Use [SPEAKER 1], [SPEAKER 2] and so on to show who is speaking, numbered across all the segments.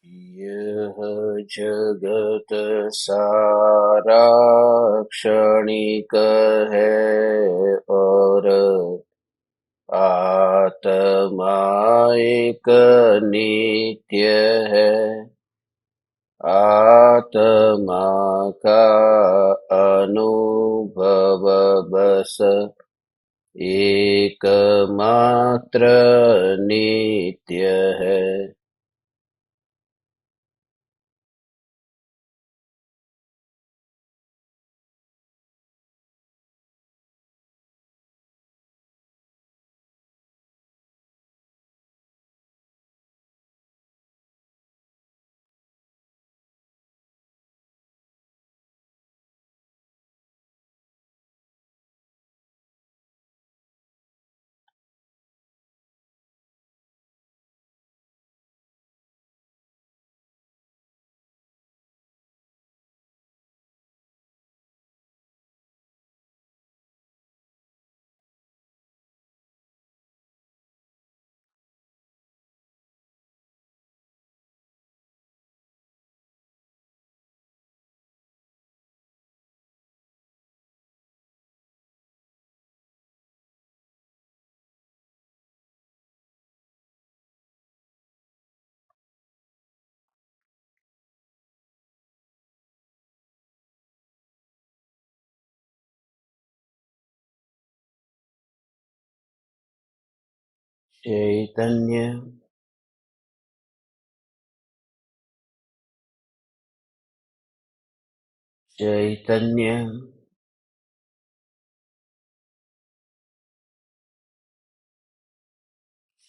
[SPEAKER 1] यह जगत सारा क्षणिक है और आत्मा एक नित्य है। आत्मा का अनुभव बस एकमात्र नित्य है। चैतन्य चैतन्य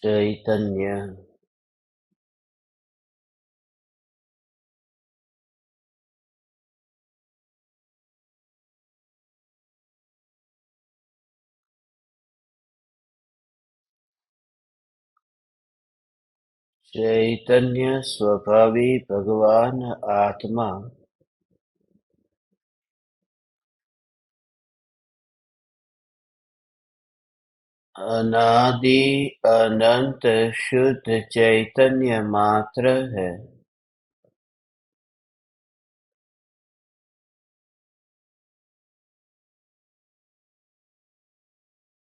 [SPEAKER 1] चैतन्य चैतन्य स्वभावी भगवान आत्मा अनादि अनंत शुद्ध चैतन्य मात्र है।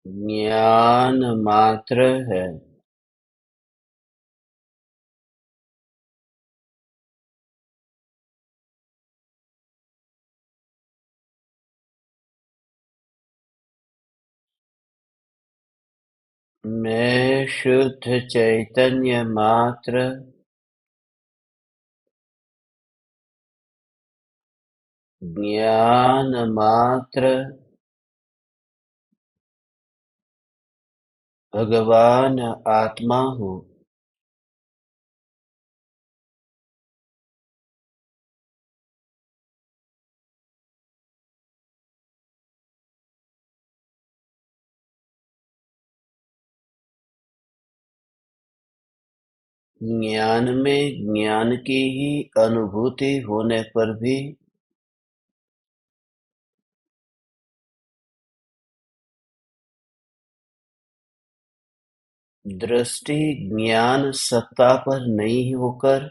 [SPEAKER 1] ज्ञान मात्र है। मैं शुद्ध चैतन्य मात्र ज्ञान मात्र भगवान आत्मा हूँ। ज्ञान में ज्ञान की ही अनुभूति होने पर भी दृष्टि ज्ञान सत्ता पर नहीं होकर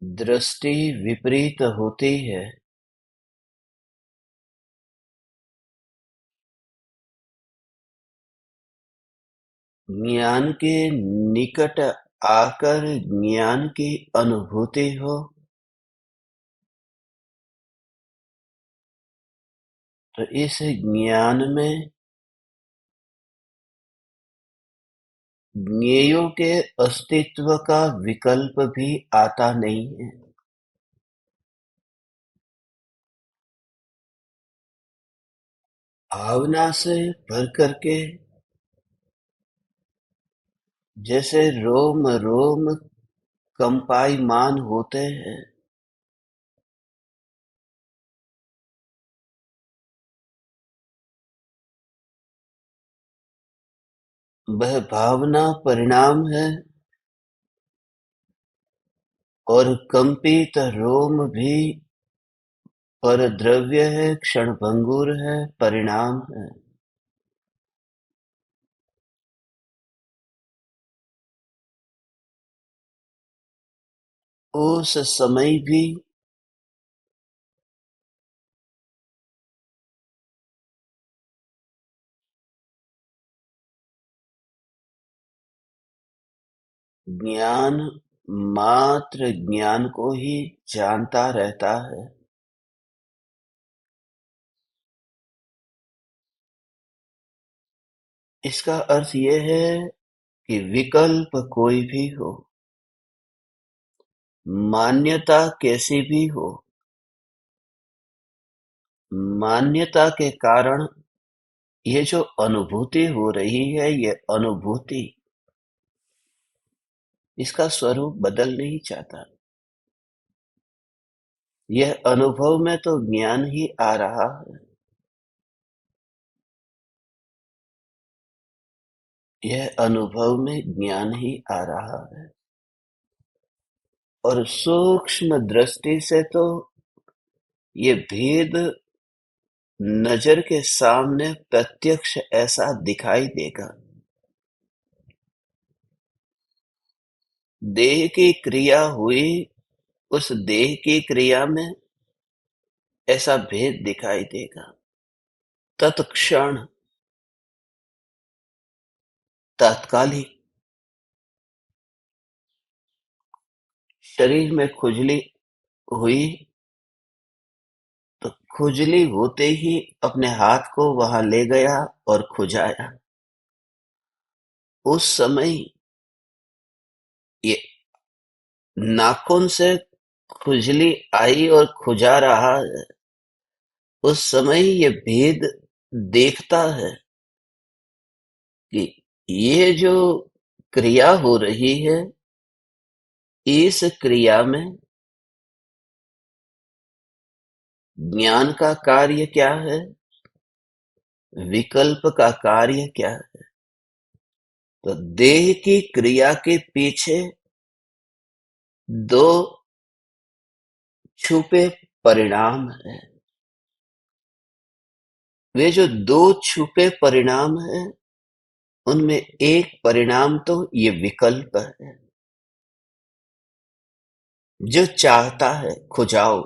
[SPEAKER 1] दृष्टि विपरीत होती है। ज्ञान के निकट आकर ज्ञान की अनुभूति हो तो इस ज्ञान में ज्ञेयों के अस्तित्व का विकल्प भी आता नहीं है। भावना से भर करके जैसे रोम रोम कंपायमान होते हैं, वह भावना परिणाम है और कंपित रोम भी परद्रव्य है, क्षणभंगुर है, परिणाम है। उस समय भी ज्ञान मात्र ज्ञान को ही जानता रहता है। इसका अर्थ यह है कि विकल्प कोई भी हो, मान्यता कैसी भी हो, मान्यता के कारण ये जो अनुभूति हो रही है, ये अनुभूति इसका स्वरूप बदल नहीं चाहता। यह अनुभव में तो ज्ञान ही आ रहा है। यह अनुभव में ज्ञान ही आ रहा है। और सूक्ष्म दृष्टि से तो ये भेद नजर के सामने प्रत्यक्ष ऐसा दिखाई देगा। देह की क्रिया हुई, उस देह की क्रिया में ऐसा भेद दिखाई देगा। तत्क्षण, तात्कालिक शरीर में खुजली हुई, तो खुजली होते ही अपने हाथ को वहां ले गया और खुजाया। उस समय ये नाखून से खुजली आई और खुजा रहा है। उस समय ये भेद देखता है कि ये जो क्रिया हो रही है, इस क्रिया में ज्ञान का कार्य क्या है, विकल्प का कार्य क्या है। तो देह की क्रिया के पीछे दो छुपे परिणाम है। वे जो दो छुपे परिणाम है, उनमें एक परिणाम तो ये विकल्प है, जो चाहता है खुजाओ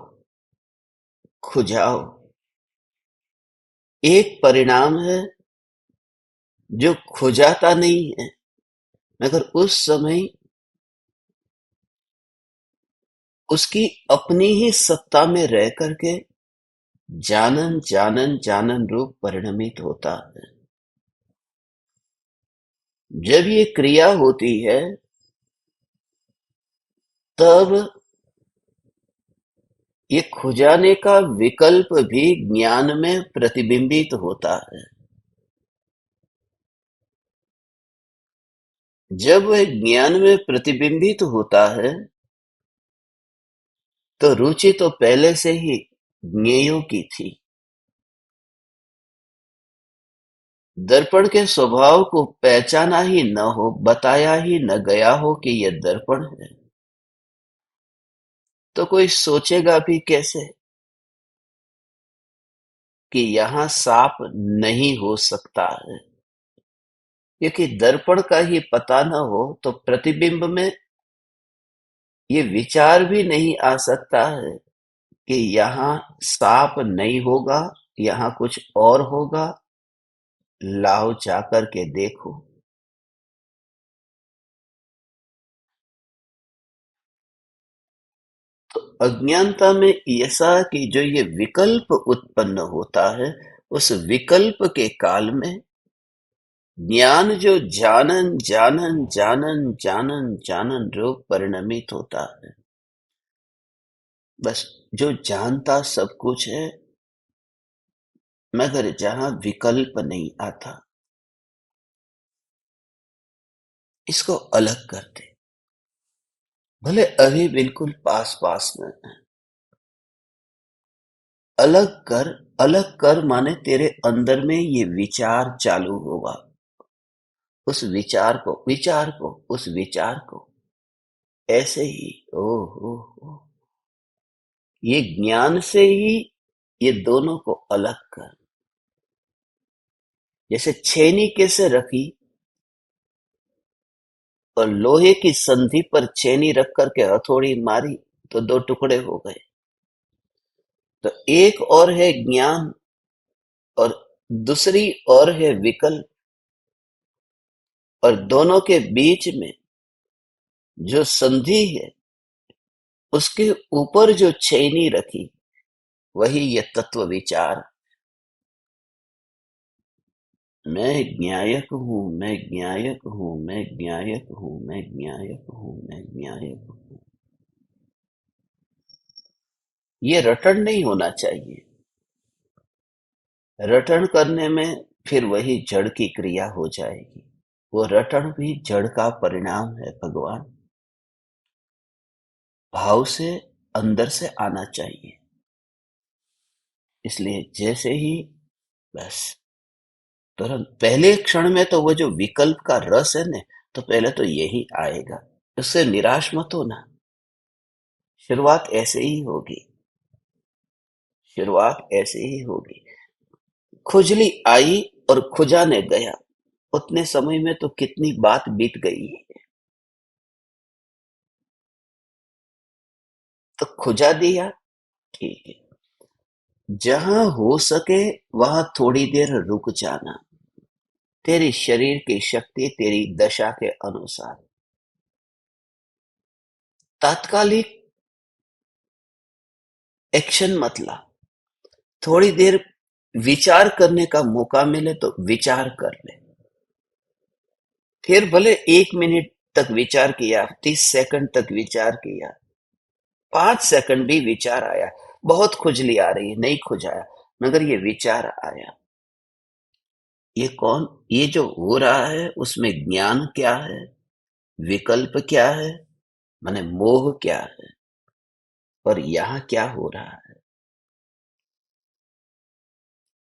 [SPEAKER 1] खुजाओ। एक परिणाम है जो खुजाता नहीं है, मगर उस समय उसकी अपनी ही सत्ता में रह करके जानन जानन जानन रूप परिणमित होता है। जब ये क्रिया होती है, तब ये खुजाने का विकल्प भी ज्ञान में प्रतिबिंबित होता है। जब वह ज्ञान में प्रतिबिंबित होता है, तो रुचि तो पहले से ही ज्ञेयों की थी। दर्पण के स्वभाव को पहचाना ही न हो, बताया ही न गया हो कि यह दर्पण है, तो कोई सोचेगा भी कैसे कि यहां सांप नहीं हो सकता है। क्योंकि दर्पण का ही पता न हो तो प्रतिबिंब में ये विचार भी नहीं आ सकता है कि यहाँ सांप नहीं होगा, यहाँ कुछ और होगा। लाओ जाकर के देखो। तो अज्ञानता में ऐसा कि जो ये विकल्प उत्पन्न होता है, उस विकल्प के काल में ज्ञान जो जानन जानन जानन जानन जानन रूप परिणमित होता है। बस जो जानता सब कुछ है, मगर जहां विकल्प नहीं आता, इसको अलग कर दे। भले अभी बिल्कुल पास पास में है, अलग कर माने तेरे अंदर में ये विचार चालू होगा। उस विचार को विचार को उस विचार को ऐसे ही ओ हो, ये ज्ञान से ही ये दोनों को अलग कर। जैसे छेनी कैसे रखी और लोहे की संधि पर छेनी रख करके हथौड़ी मारी, तो दो टुकड़े हो गए। तो एक और है ज्ञान और दूसरी और है विकल्प, और दोनों के बीच में जो संधि है, उसके ऊपर जो चैनी रखी, वही ये तत्व विचार। मैं ज्ञायक हूं, मैं ज्ञायक हूं, मैं ज्ञायक हूं, मैं ज्ञायक हूं, मैं ज्ञायक हूं। ये रटन नहीं होना चाहिए। रटन करने में फिर वही जड़ की क्रिया हो जाएगी। वो रटन भी जड़ का परिणाम है भगवान। भाव से अंदर से आना चाहिए। इसलिए जैसे ही बस तुरंत पहले क्षण में तो वो जो विकल्प का रस है ना, तो पहले तो यही आएगा। उससे निराश मत होना। शुरुआत ऐसे ही होगी। शुरुआत ऐसे ही होगी। खुजली आई और खुजाने गया, उतने समय में तो कितनी बात बीत गई है। तो खुजा दिया, ठीक है। जहां हो सके वहां थोड़ी देर रुक जाना, तेरी शरीर की शक्ति तेरी दशा के अनुसार। तात्कालिक एक्शन मत ला। थोड़ी देर विचार करने का मौका मिले तो विचार कर ले। फिर भले 1 मिनट तक विचार किया, 30 सेकंड तक विचार किया, 5 सेकंड भी विचार आया, बहुत खुजली आ रही है, नहीं खुजाया, मगर ये विचार आया। ये कौन, ये जो हो रहा है उसमें ज्ञान क्या है, विकल्प क्या है, माने मोह क्या है, और यहां क्या हो रहा है।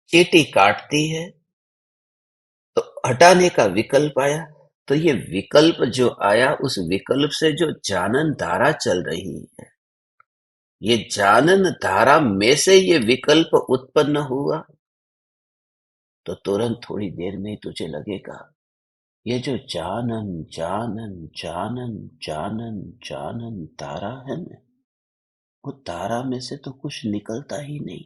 [SPEAKER 1] चींटी काटती है तो हटाने का विकल्प आया। तो ये विकल्प जो आया, उस विकल्प से जो जानन धारा चल रही है, ये जानन धारा में से ये विकल्प उत्पन्न हुआ, तो तुरंत थोड़ी देर में ही तुझे लगेगा ये जो जानन जानन जानन जानन जानन धारा है ना, वो धारा में से तो कुछ निकलता ही नहीं।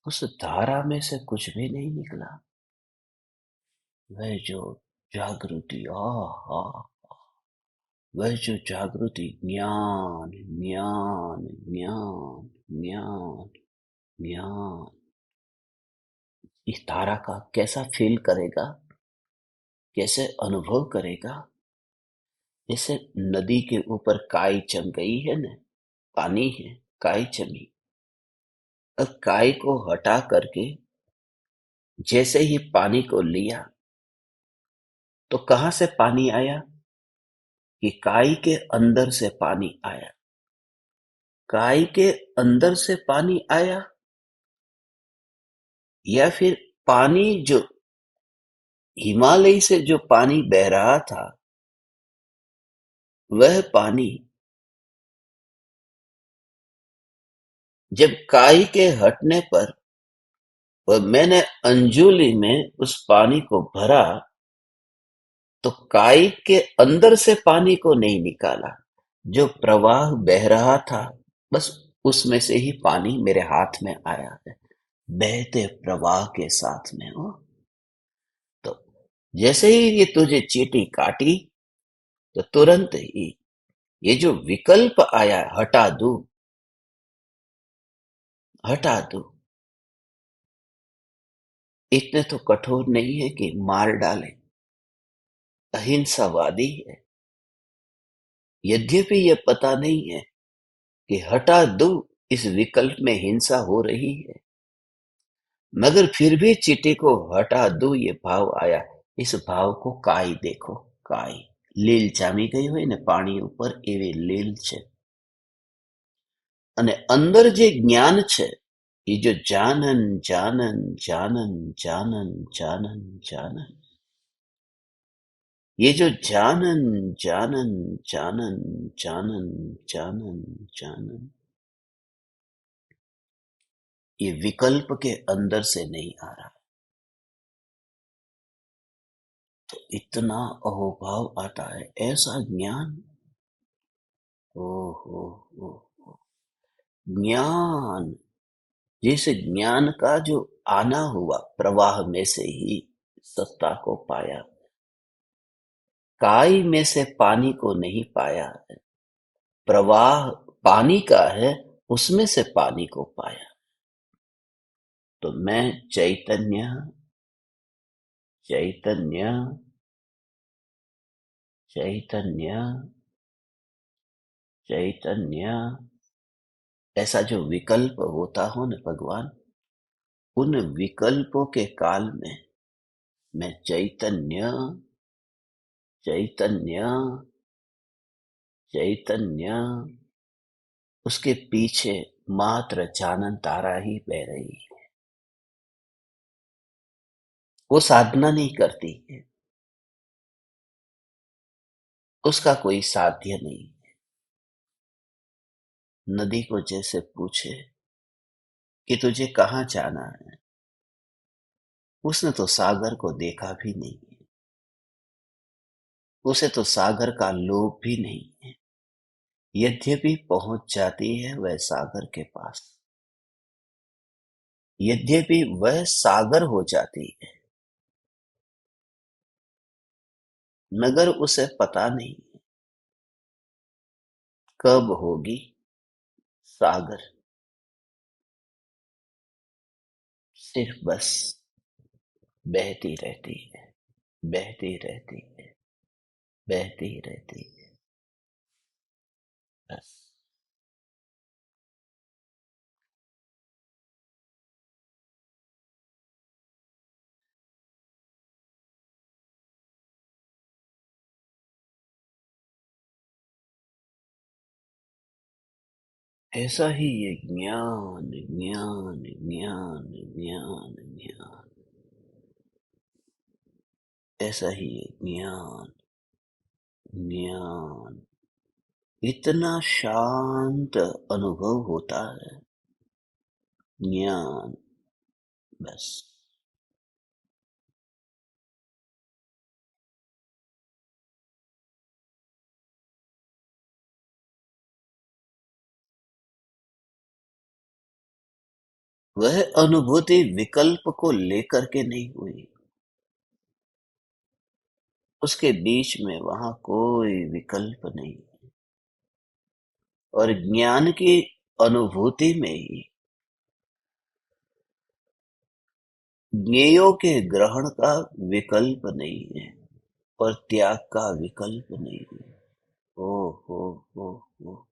[SPEAKER 1] उस धारा में से कुछ भी नहीं निकला। वह जो जागृति, आहा, वह जो जागृति, ज्ञान ज्ञान ज्ञान ज्ञान ज्ञान, इस धारा का कैसा फील करेगा, कैसे अनुभव करेगा। जैसे नदी के ऊपर काई जम गई है ना, पानी है, काई जमी, अब काई को हटा करके जैसे ही पानी को लिया, तो कहां से पानी आया, कि काई के अंदर से पानी आया। काई के अंदर से पानी आया, या फिर पानी जो हिमालय से जो पानी बह रहा था, वह पानी जब काई के हटने पर और मैंने अंजुली में उस पानी को भरा, तो काई के अंदर से पानी को नहीं निकाला, जो प्रवाह बह रहा था, बस उसमें से ही पानी मेरे हाथ में आया है, बहते प्रवाह के साथ में हो। तो जैसे ही ये तुझे चींटी काटी, तो तुरंत ही ये जो विकल्प आया, हटा दू, हटा दू, इतने तो कठोर नहीं है कि मार डाले, अहिंसावादी है। यद्यपि ये पता नहीं है कि हटा दू इस विकल्प में हिंसा हो रही है, मगर फिर भी चींटी को हटा दू ये भाव आया। इस भाव को काई देखो, काई લીલ જામી ગઈ હોય ને પાણી ઉપર, એવી લીલ છે। અને અંદર જે જ્ઞાન છે, એ જો जानन जानन जानन जानन जानन जानन, ये जो जानन जानन जानन जानन जानन जानन, ये विकल्प के अंदर से नहीं आ रहा। तो इतना अहोभाव आता है, ऐसा ज्ञान ओ हो ओ ज्ञान, जिस ज्ञान का जो आना हुआ प्रवाह में से ही सत्ता को पाया, काई में से पानी को नहीं पाया है। प्रवाह पानी का है, उसमें से पानी को पाया। तो मैं चैतन्य, चैतन्य, चैतन्य, चैतन्य, ऐसा जो विकल्प होता हो न भगवान, उन विकल्पों के काल में मैं चैतन्य, चैतन्य, चैतन्य, उसके पीछे मात्र जानन तारा ही बह रही है। वो साधना नहीं करती है, उसका कोई साध्य नहीं। नदी को जैसे पूछे कि तुझे कहाँ जाना है, उसने तो सागर को देखा भी नहीं है, उसे तो सागर का लोभ भी नहीं है। यद्यपि पहुंच जाती है वह सागर के पास, यद्यपि वह सागर हो जाती है, मगर उसे पता नहीं कब होगी सागर। सिर्फ बस बहती रहती है, बहती रहती है, बहती रहती है, बस। ऐसा ही ये ज्ञान, ज्ञान, ज्ञान, ज्ञान, ज्ञान, ऐसा ही ये ज्ञान, ज्ञान, इतना शांत अनुभव होता है। ज्ञान, बस। वह अनुभूति विकल्प को लेकर के नहीं हुई, उसके बीच में वहां कोई विकल्प नहीं। और ज्ञान की अनुभूति में ही ज्ञेयों के ग्रहण का विकल्प नहीं है और त्याग का विकल्प नहीं है। ओ हो हो हो।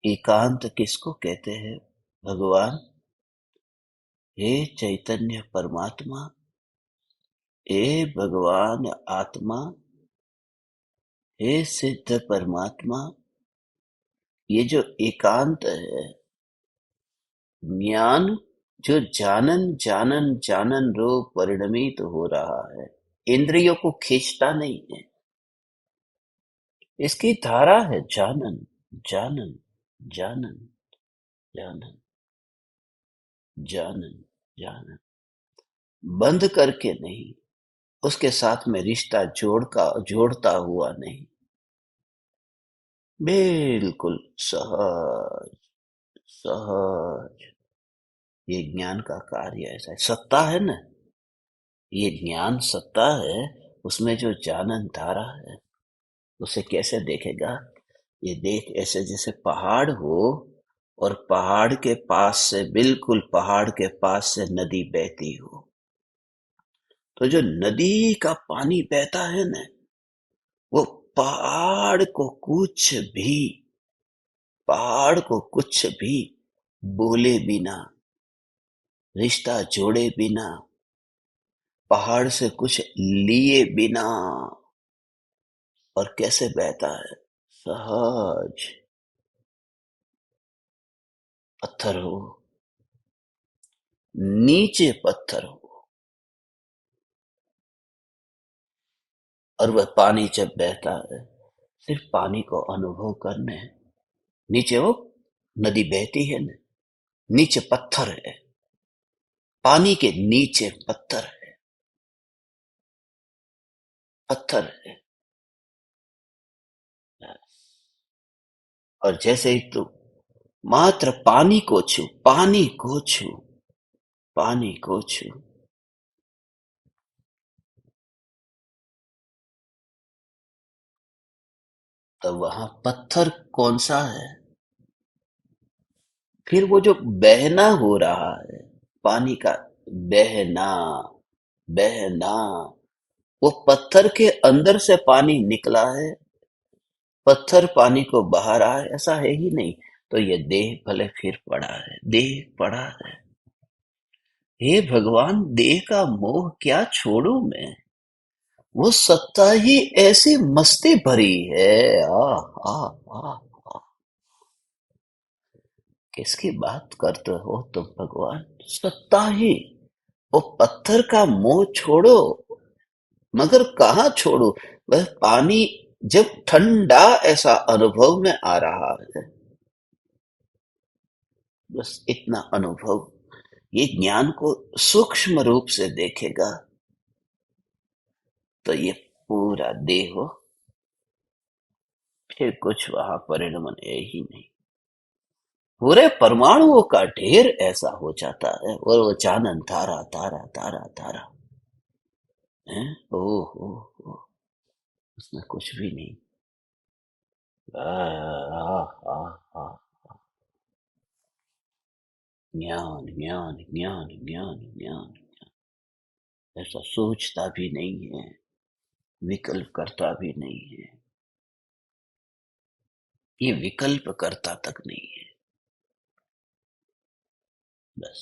[SPEAKER 1] एकांत किसको कहते हैं भगवान? हे चैतन्य परमात्मा, हे भगवान आत्मा, हे सिद्ध परमात्मा, ये जो एकांत है, ज्ञान जो जानन जानन जानन रूप परिणमित हो रहा है, इंद्रियों को खींचता नहीं है, इसकी धारा है जानन, जानन, जानन, जानन, जानन, जानन, बंद करके नहीं, उसके साथ में रिश्ता जोड़ता हुआ नहीं, बिल्कुल सहज, सहज। ये ज्ञान का कार्य ऐसा है। सत्ता है ना, ये ज्ञान सत्ता है, उसमें जो जानन धारा है, उसे कैसे देखेगा? ये देख ऐसे जैसे पहाड़ हो और पहाड़ के पास से, बिल्कुल पहाड़ के पास से नदी बहती हो, तो जो नदी का पानी बहता है ना, वो पहाड़ को कुछ भी, पहाड़ को कुछ भी बोले बिना, रिश्ता जोड़े बिना, पहाड़ से कुछ लिए बिना, और कैसे बहता है? सहज। पत्थर हो, नीचे पत्थर हो, और वह पानी जब बहता है, सिर्फ पानी को अनुभव करने। नीचे वो नदी बहती है ना, नीचे पत्थर है, पानी के नीचे पत्थर है, पत्थर है। और जैसे ही तू मात्र पानी को छू, पानी को छू, पानी को छू, तो वहां पत्थर कौन सा है? फिर वो जो बहना हो रहा है, पानी का बहना, बहना, वो पत्थर के अंदर से पानी निकला है, पत्थर पानी को बहा रहा है, ऐसा है ही नहीं। तो ये देह भले फिर पड़ा है, देह पड़ा है। हे भगवान, देह का मोह क्या छोड़ू मैं? वो सत्ता ही ऐसी मस्ती भरी है। आ आ आ किसकी बात करते हो तुम भगवान? सत्ता ही। वो पत्थर का मोह छोड़ो, मगर कहाँ छोड़ू? वह पानी जब ठंडा ऐसा अनुभव में आ रहा है, बस इतना अनुभव, ये ज्ञान को सूक्ष्म रूप से देखेगा तो ये पूरा देह हो, फिर कुछ वहां परिणमन है ही नहीं। पूरे परमाणुओं का ढेर ऐसा हो जाता है, और वो चानन तारा तारा तारा तारा है। ओ हो हो, उसमें कुछ भी नहीं। आ, आ, आ, आ, ज्ञान ज्ञान ज्ञान ज्ञान ज्ञान, ऐसा सोचता भी नहीं है, विकल्प करता भी नहीं है, ये विकल्प करता तक नहीं है। बस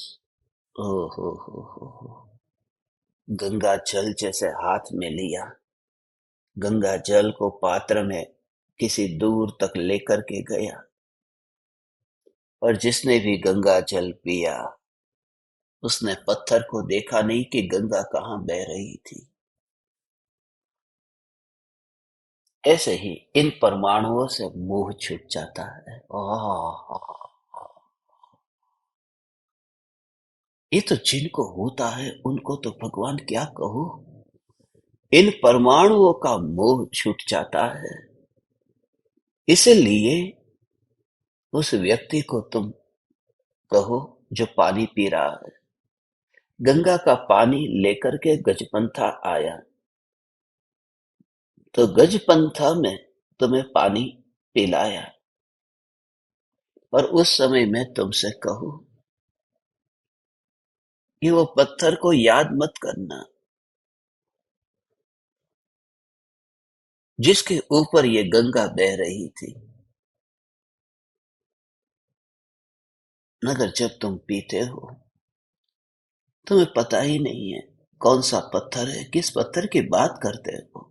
[SPEAKER 1] ओ हो, गंगा जल जैसे हाथ में लिया, गंगा जल को पात्र में किसी दूर तक लेकर के गया, और जिसने भी गंगा जल पिया, उसने पत्थर को देखा नहीं कि गंगा कहाँ बह रही थी। ऐसे ही इन परमाणुओं से मोह छूट जाता है। ये तो जिनको होता है उनको तो भगवान क्या कहो, इन परमाणुओं का मोह छूट जाता है। इसलिए उस व्यक्ति को तुम कहो जो पानी पी रहा है, गंगा का पानी लेकर के गजपंथा आया, तो गजपंथा में तुम्हें पानी पिलाया, और उस समय मैं तुमसे कहूं कि वो पत्थर को याद मत करना जिसके ऊपर ये गंगा बह रही थी, मगर जब तुम पीते हो तुम्हें पता ही नहीं है कौन सा पत्थर है, किस पत्थर की बात करते हो।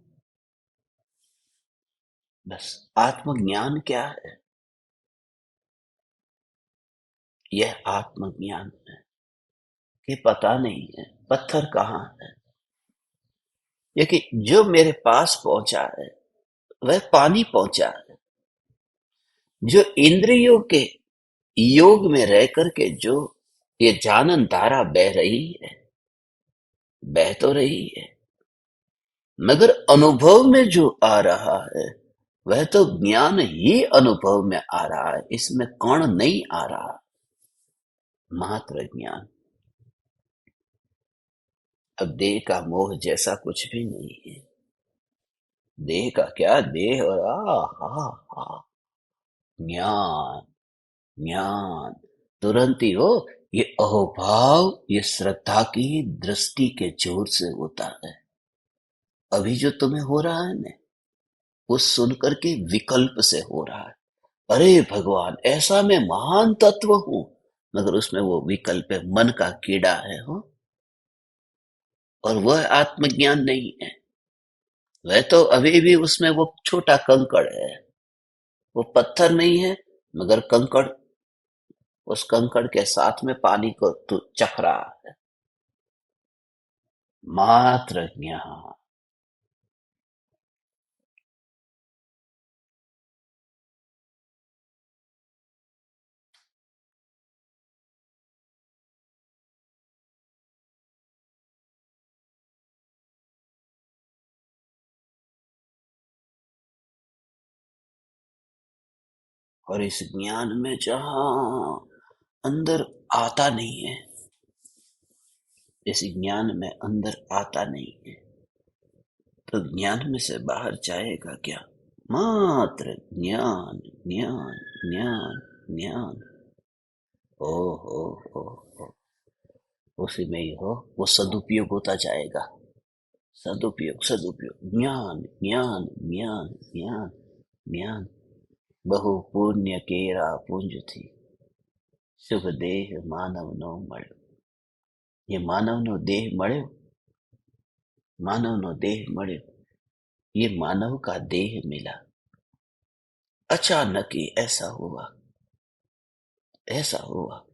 [SPEAKER 1] बस आत्मज्ञान क्या है? यह आत्मज्ञान है कि पता नहीं है पत्थर कहाँ है, क्योंकि जो मेरे पास पहुंचा है वह पानी पहुंचा है। जो इंद्रियों के योग में रह करके जो ये जानन धारा बह रही है, बह तो रही है, मगर अनुभव में जो आ रहा है वह तो ज्ञान ही अनुभव में आ रहा है, इसमें कण नहीं आ रहा, मात्र ज्ञान। अब देह का मोह जैसा कुछ भी नहीं है। देह का क्या, देह और आ ज्ञान, ज्ञान तुरंत ही हो। ये अहोभाव, ये श्रद्धा की दृष्टि के जोर से होता है। अभी जो तुम्हें हो रहा है ना, वो सुनकर के विकल्प से हो रहा है। अरे भगवान, ऐसा मैं महान तत्व हूं, मगर उसमें वो विकल्प है, मन का कीड़ा है हो, और वह आत्मज्ञान नहीं है। वह तो अभी भी उसमें वो छोटा कंकड़ है, वो पत्थर नहीं है, मगर कंकड़, उस कंकड़ के साथ में पानी को तू चख रहा है। मात्र ज्ञान। और इस ज्ञान में जहां अंदर आता नहीं है, इस ज्ञान में अंदर आता नहीं है, तो ज्ञान में से बाहर जाएगा क्या? मात्र ज्ञान, ज्ञान, ज्ञान, ज्ञान। ओ हो हो हो, उसी में ही हो, वो सदुपयोग होता जाएगा। सदुपयोग, सदुपयोग, ज्ञान, ज्ञान, ज्ञान, ज्ञान, ज्ञान। बहु पुण्य केरा पुंज थी, शुभ देह मानव नो મળ્યો। ये मानव नो देह મળ્યો, मानव नो देह મળ્યો, ये मानव का देह मिला। अचानक ही ऐसा हुआ, ऐसा हुआ।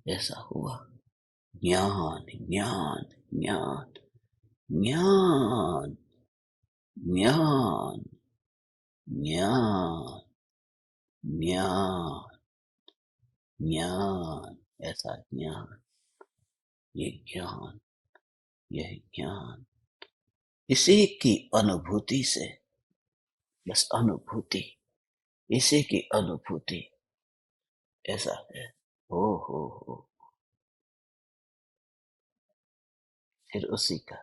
[SPEAKER 1] ऐसा हुआ। ज्ञान, ज्ञान, ज्ञान, ज्ञान, ज्ञान, ज्ञान, ज्ञान, ज्ञान, ऐसा ज्ञान। ये ज्ञान, यह ज्ञान, इसी की अनुभूति से, बस अनुभूति, इसी की अनुभूति ऐसा है। हो हो, फिर उसी का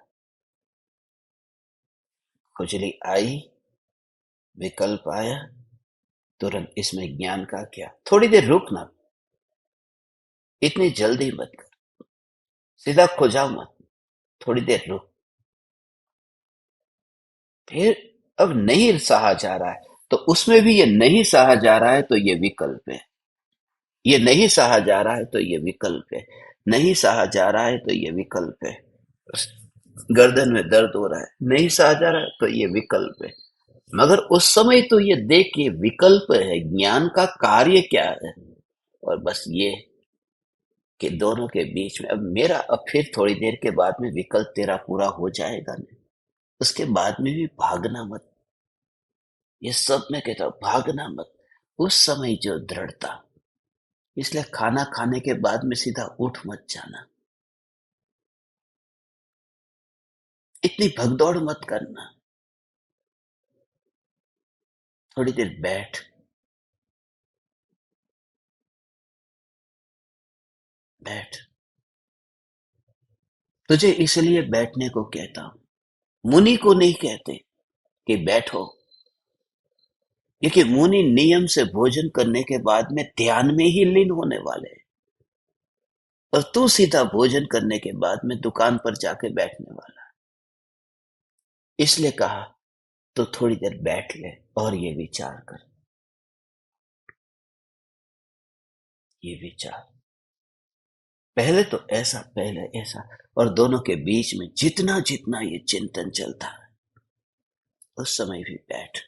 [SPEAKER 1] खुजली आई, विकल्प आया, तुरंत इसमें ज्ञान का क्या? थोड़ी देर रुकना, इतनी जल्दी मत कर, सीधा खुजाओ मत, थोड़ी देर रुक। फिर अब नहीं सहा जा रहा है, तो उसमें भी ये नहीं सहा जा रहा है, तो ये विकल्प है। ये नहीं सहा जा रहा है, तो ये विकल्प है। नहीं सहा जा रहा है, तो ये विकल्प है। गर्दन में दर्द हो रहा है, नहीं सहा जा रहा है, तो ये विकल्प है। मगर उस समय तो ये देखिए विकल्प है, ज्ञान का कार्य क्या है? और बस ये कि दोनों के बीच में अब मेरा, अब फिर थोड़ी देर के बाद में विकल्प तेरा पूरा हो जाएगा नहीं, उसके बाद में भी भागना मत। ये सब मैं कहता हूं, भागना मत। उस समय जो दृढ़ता, इसलिए खाना खाने के बाद में सीधा उठ मत जाना, इतनी भगदौड़ मत करना। थोड़ी देर बैठ, बैठ। तुझे इसलिए बैठने को कहता हूं, मुनि को नहीं कहते कि बैठो, क्योंकि मुनि नियम से भोजन करने के बाद में ध्यान में ही लीन होने वाले हैं, और तू सीधा भोजन करने के बाद में दुकान पर जाके बैठने वाला। इसलिए कहा तो थोड़ी देर बैठ ले और ये विचार कर, ये विचार, पहले तो ऐसा, पहले ऐसा, और दोनों के बीच में जितना जितना ये चिंतन चलता है, उस समय भी बैठ।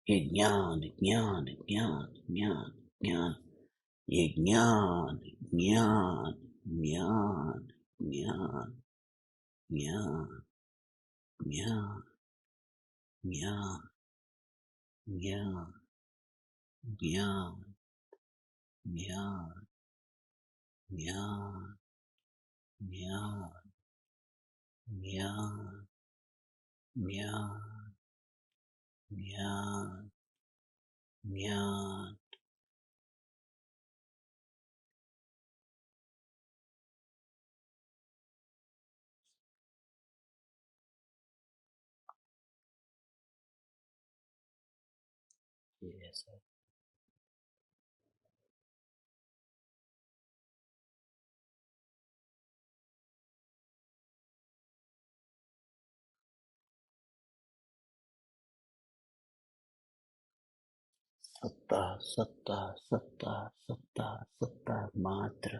[SPEAKER 1] ये ज्ञान, ज्ञान, ज्ञान, ज्ञान, ज्ञान, ये ज्ञान, ज्ञान, ज्ञान, ज्ञान, ज्ञान, ज्ञान, ज्ञान, ज्ञान, ज्ञान, ज्ञान, ज्ञान, ज्ञान, ज्ञान, ज्ञान, ज्ञान, ज्ञान। ये ऐसा सत्ता, सत्ता, सत्ता, सत्ता, सत्ता मात्र।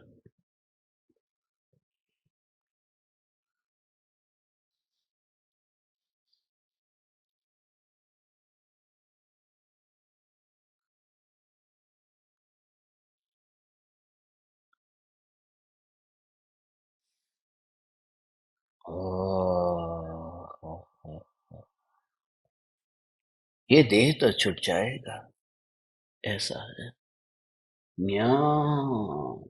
[SPEAKER 1] ये देह तो छूट जाएगा, ऐसा है। ज्ञान,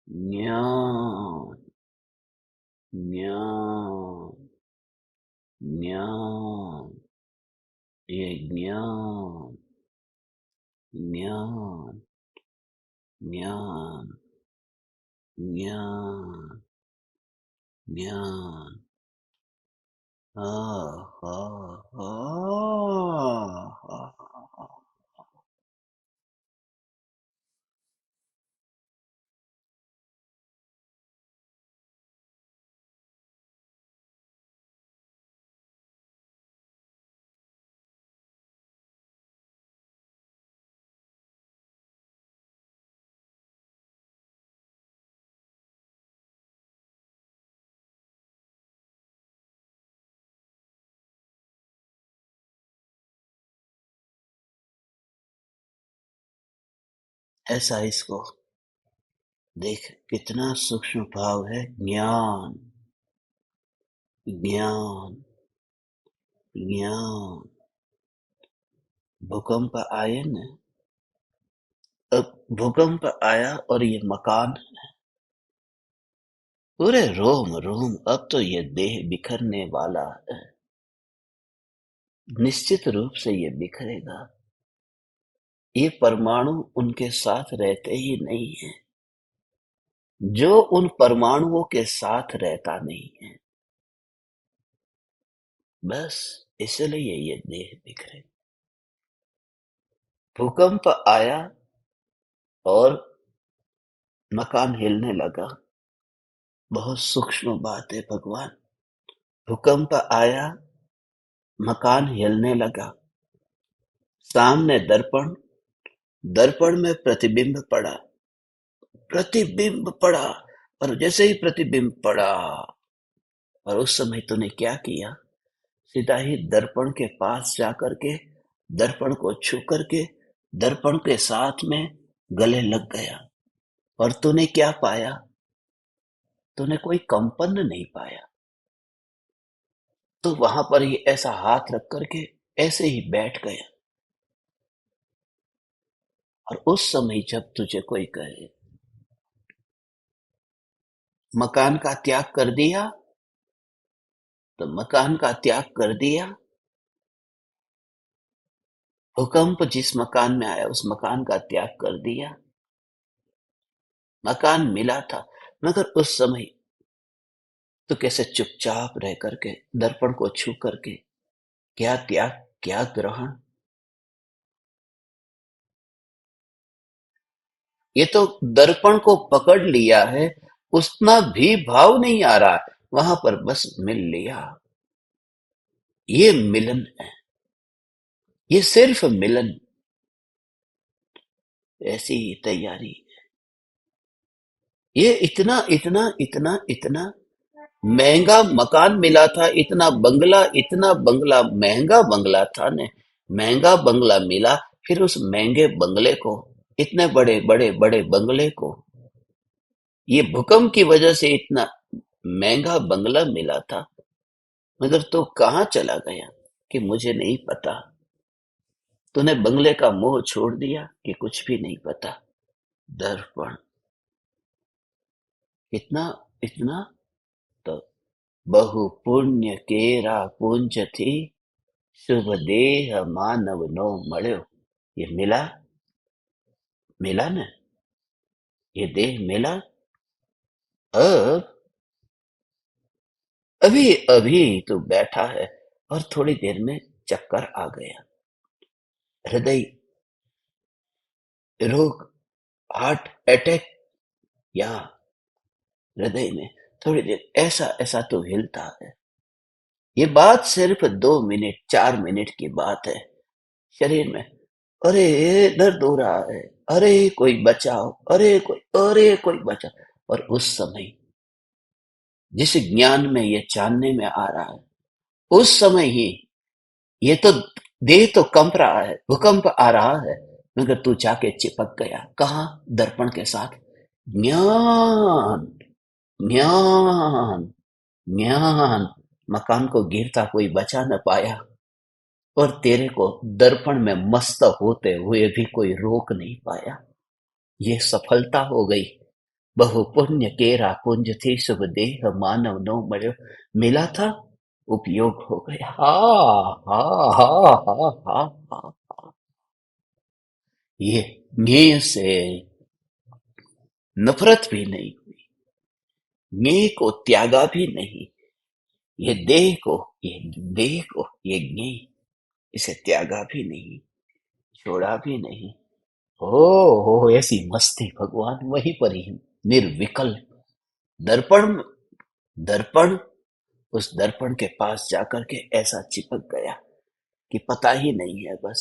[SPEAKER 1] ज्ञान, ज्ञान, ज्ञान, ये ज्ञान, ज्ञान, ज्ञान, ज्ञान, ज्ञान। आह, आह, आह, आह। ऐसा इसको देख, कितना सूक्ष्म भाव है। ज्ञान, ज्ञान, ज्ञान। भूकंप आए न, अब भूकंप आया और ये मकान पूरे रोम रोम, अब तो ये देह बिखरने वाला है। निश्चित रूप से ये बिखरेगा। ये परमाणु उनके साथ रहते ही नहीं है, जो उन परमाणुओं के साथ रहता नहीं है। बस इसलिए ये देह बिखरे। भूकंप आया और मकान हिलने लगा। बहुत सूक्ष्म बात है भगवान। भूकंप आया, मकान हिलने लगा। सामने दर्पण, दर्पण में प्रतिबिंब पड़ा, प्रतिबिंब पड़ा। और जैसे ही प्रतिबिंब पड़ा, और उस समय तूने क्या किया? सीधा ही दर्पण के पास जाकर के, दर्पण को छू करके, दर्पण के साथ में गले लग गया। और तूने क्या पाया? तूने कोई कंपन नहीं पाया। तो वहां पर ही ऐसा हाथ रख करके ऐसे ही बैठ गया। और उस समय जब तुझे कोई कहे मकान का त्याग कर दिया, तो मकान का त्याग कर दिया। भूकंप जिस मकान में आया उस मकान का त्याग कर दिया। मकान मिला था, मगर उस समय तो कैसे चुपचाप रह करके दर्पण को छू करके, क्या त्याग, क्या ग्रहण। ये तो दर्पण को पकड़ लिया है, उतना भी भाव नहीं आ रहा, वहां पर बस मिल लिया। ये मिलन है, ये सिर्फ मिलन। ऐसी ही तैयारी। ये इतना इतना इतना इतना महंगा मकान मिला था, इतना बंगला, महंगा बंगला था ने, महंगा बंगला मिला। फिर उस महंगे बंगले को, इतने बड़े बड़े बड़े बंगले को, ये भूकंप की वजह से इतना महंगा बंगला मिला था, मगर तो कहाँ चला गया कि मुझे नहीं पता। तूने बंगले का मोह छोड़ दिया कि कुछ भी नहीं पता। दर्पण, इतना इतना तो बहु पुण्य केरा पुंज थी, शुभ देह मानव नो मळ्यो। ये मिला, मिला ना, ये देह मिला। अब अभी अभी तो बैठा है और थोड़ी देर में चक्कर आ गया। हृदय रोग, हार्ट अटैक, या हृदय में थोड़ी देर ऐसा ऐसा तो हिलता है। ये बात सिर्फ 2 मिनट 4 मिनट की बात है। शरीर में अरे दर्द हो रहा है, अरे कोई बचाओ, अरे कोई बचाओ। और उस समय जिस ज्ञान में ये जानने में आ रहा है, उस समय ही ये तो देह तो कंप रहा है, भूकंप आ रहा है, मगर तू जाके चिपक गया कहाँ? दर्पण के साथ। ज्ञान, ज्ञान, ज्ञान। मकान को गिरता कोई बचा न पाया, और तेरे को दर्पण में मस्त होते हुए भी कोई रोक नहीं पाया। ये सफलता हो गई। बहु पुण्य केरा कुंज थी, शुभ देह मानव नो मर्यो। मिला था, उपयोग हो गया। हा हा हा हा हा हा। ये से नफरत भी नहीं हुई, ज्ञेय को त्यागा भी नहीं। ये देह को, ये देह को, ये ज्ञेय, इसे त्यागा भी नहीं, छोड़ा भी नहीं। हो ऐसी मस्ती भगवान वहीं पर ही, निर्विकल्प। दर्पण, दर्पण, उस दर्पण के पास जाकर के ऐसा चिपक गया कि पता ही नहीं है बस।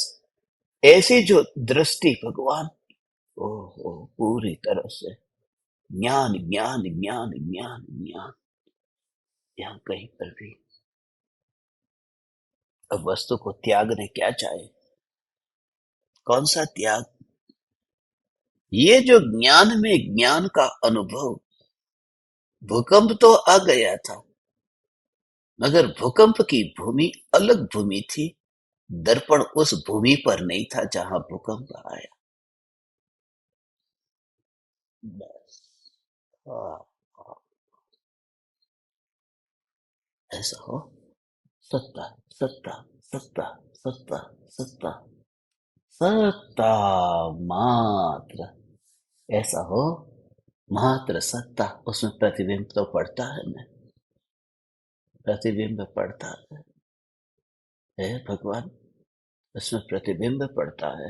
[SPEAKER 1] ऐसी जो दृष्टि भगवान, ओहो, पूरी तरह से ज्ञान ज्ञान ज्ञान ज्ञान ज्ञान, यहाँ कहीं पर भी। अब वस्तु को त्यागने क्या चाहे, कौन सा त्याग? ये जो ज्ञान में ज्ञान का अनुभव, भूकंप तो आ गया था, मगर भूकंप की भूमि अलग भूमि थी। दर्पण उस भूमि पर नहीं था जहां भूकंप आया। बस, हाँ, हाँ, ऐसा हो। सत्ता, सत्ता, सत्ता, सत्ता, सत्ता, सत्ता मात्र, ऐसा हो। मात्र सत्ता, उसमें प्रतिबिंब तो पड़ता है ना, प्रतिबिंब पड़ता है भगवान, उसमें प्रतिबिंब पड़ता है।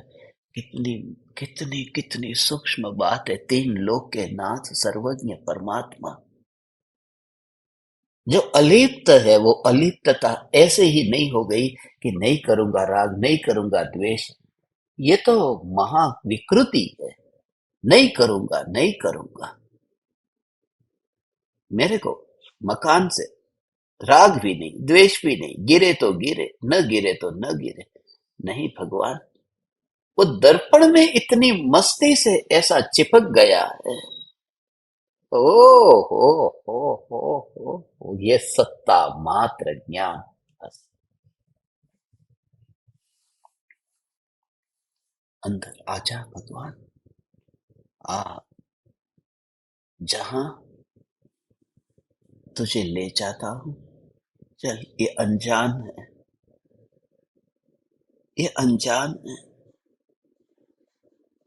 [SPEAKER 1] कितनी कितनी कितनी सूक्ष्म बात है। तीन लोक के नाथ सर्वज्ञ परमात्मा जो अलिप्त है, वो अलिप्तता ऐसे ही नहीं हो गई कि नहीं करूंगा राग, नहीं करूंगा द्वेष। ये तो महाविकृति है। नहीं करूंगा, नहीं करूंगा। मेरे को मकान से राग भी नहीं, द्वेष भी नहीं, गिरे तो गिरे, न गिरे तो न गिरे। नहीं भगवान, वो दर्पण में इतनी मस्ती से ऐसा चिपक गया है। ओ ये सत्ता मात्र ज्ञान। बस अंदर आजा भगवान, आ, जहां तुझे ले जाता हूं। चल, ये अनजान है, ये अनजान है,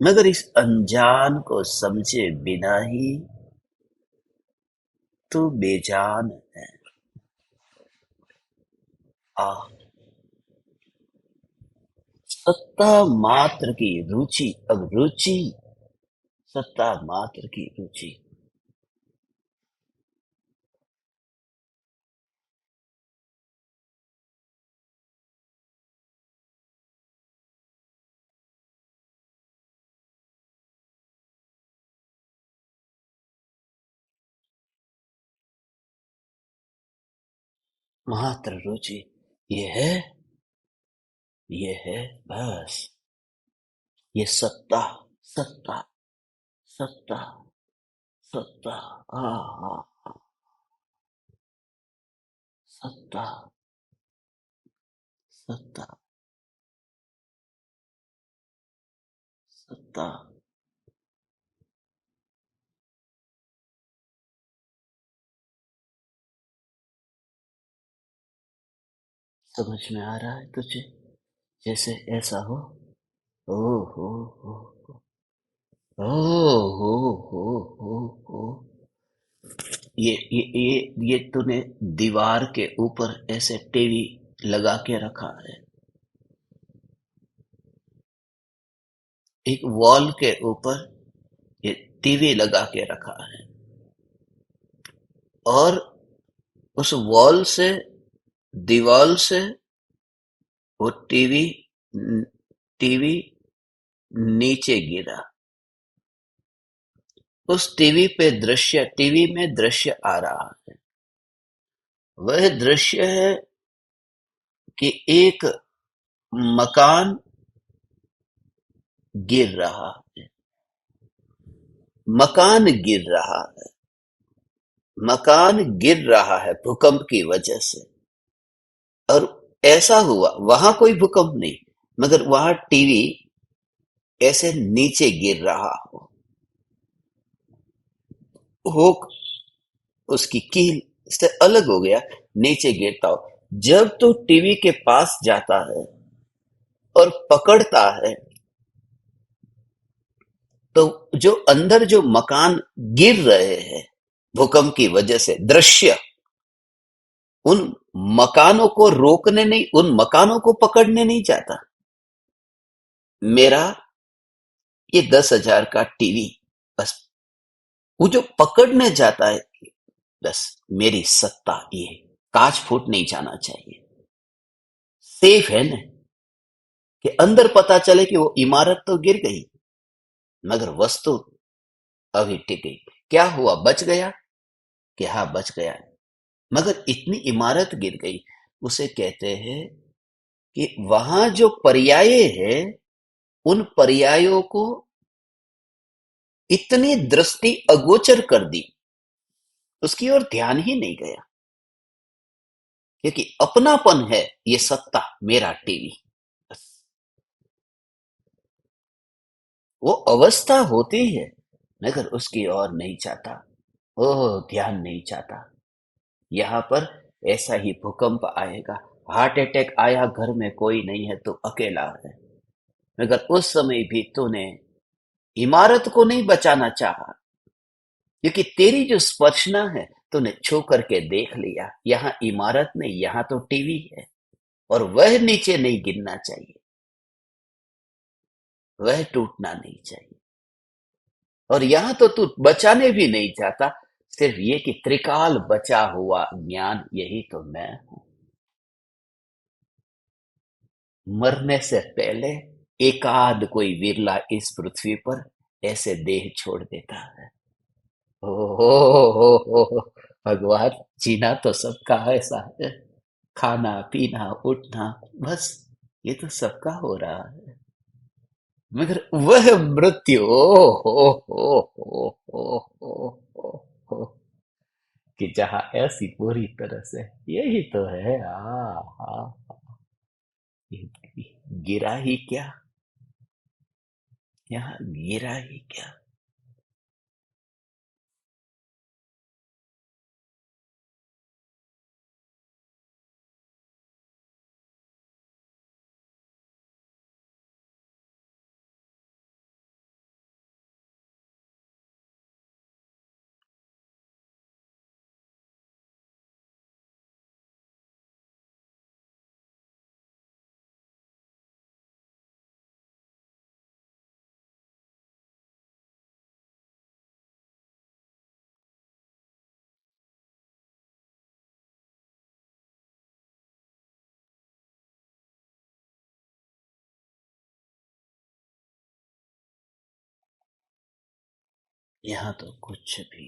[SPEAKER 1] मगर इस अनजान को समझे बिना ही तू बेजान है। आ, सत्ता मात्र की रुचि, अब रुचि, सत्ता मात्र की रुचि। मात्र रुचि, ये है, ये है, बस। ये सत्ता, सत्ता, सत्ता, सत्ता, आ, आ, सत्ता, सत्ता, सत्ता। समझ में आ रहा है तुझे? जैसे ऐसा हो, ओ हो हो ओ हो हो हो हो। ये तूने दीवार के ऊपर ऐसे टीवी लगा के रखा है, एक वॉल के ऊपर ये टीवी लगा के रखा है, और उस वॉल से, दीवार से वो टीवी नीचे गिरा। उस टीवी पे दृश्य, टीवी में दृश्य आ रहा है। वह दृश्य है कि एक मकान गिर रहा है, मकान गिर रहा है, मकान गिर रहा है भूकंप की वजह से। और ऐसा हुआ, वहां कोई भूकंप नहीं, मगर वहां टीवी ऐसे नीचे गिर रहा हो। हुक उसकी कील से अलग हो गया, नीचे गिरता हो। जब तू टीवी के पास जाता है और पकड़ता है, तो जो अंदर जो मकान गिर रहे हैं भूकंप की वजह से, दृश्य उन मकानों को रोकने नहीं, उन मकानों को पकड़ने नहीं जाता। मेरा ये 10,000 का टीवी, बस वो जो पकड़ने जाता है, बस मेरी सत्ता ये कांच फूट नहीं जाना चाहिए। सेफ है ना, कि अंदर पता चले कि वो इमारत तो गिर गई मगर वस्तु अभी टिक गई। क्या हुआ, बच गया? कि हाँ बच गया, मगर इतनी इमारत गिर गई। उसे कहते हैं कि वहां जो पर्याय है, उन पर्यायों को इतनी दृष्टि अगोचर कर दी, उसकी ओर ध्यान ही नहीं गया, क्योंकि अपनापन है ये सत्ता, मेरा टीवी। बस वो अवस्था होती है, मगर उसकी ओर नहीं चाहता, ओह ध्यान नहीं चाहता। यहाँ पर ऐसा ही भूकंप आएगा, हार्ट अटैक आया, घर में कोई नहीं है, तो अकेला है, मगर उस समय भी तूने इमारत को नहीं बचाना चाहा, क्योंकि तेरी जो स्पर्शना है, तूने छू करके देख लिया, यहाँ इमारत नहीं, यहाँ तो टीवी है, और वह नीचे नहीं गिरना चाहिए, वह टूटना नहीं चाहिए। और यहाँ तो तू बचाने भी नहीं चाहता, सिर्फ ये कि त्रिकाल बचा हुआ ज्ञान, यही तो मैं हूं। मरने से पहले एकाध कोई विरला इस पृथ्वी पर ऐसे देह छोड़ देता है। हो भगवान, जीना तो सबका ऐसा है, खाना पीना उठना, बस ये तो सबका हो रहा है, मगर वह मृत्यु, हो, कि जहां ऐसी पूरी तरह से, यही तो है। आ, गिरा ही क्या, यहाँ गिरा ही क्या। यहाँ तो कुछ भी,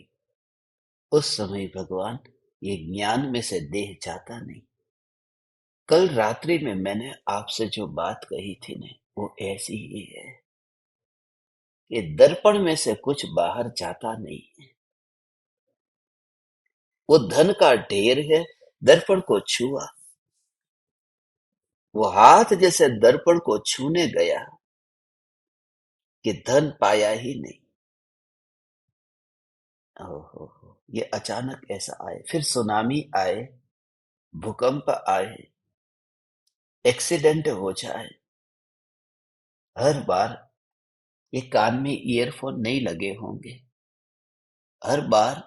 [SPEAKER 1] उस समय भगवान, ये ज्ञान में से देह जाता नहीं। कल रात्रि में मैंने आपसे जो बात कही थी ना, वो ऐसी ही है। ये दर्पण में से कुछ बाहर जाता नहीं है। वो धन का ढेर है, दर्पण को छुआ, वो हाथ जैसे दर्पण को छूने गया कि धन पाया ही नहीं। ओहो, ये अचानक ऐसा आए, फिर सुनामी आए, भूकंप आए, एक्सीडेंट हो जाए, हर बार ये कान में ईयरफोन नहीं लगे होंगे, हर बार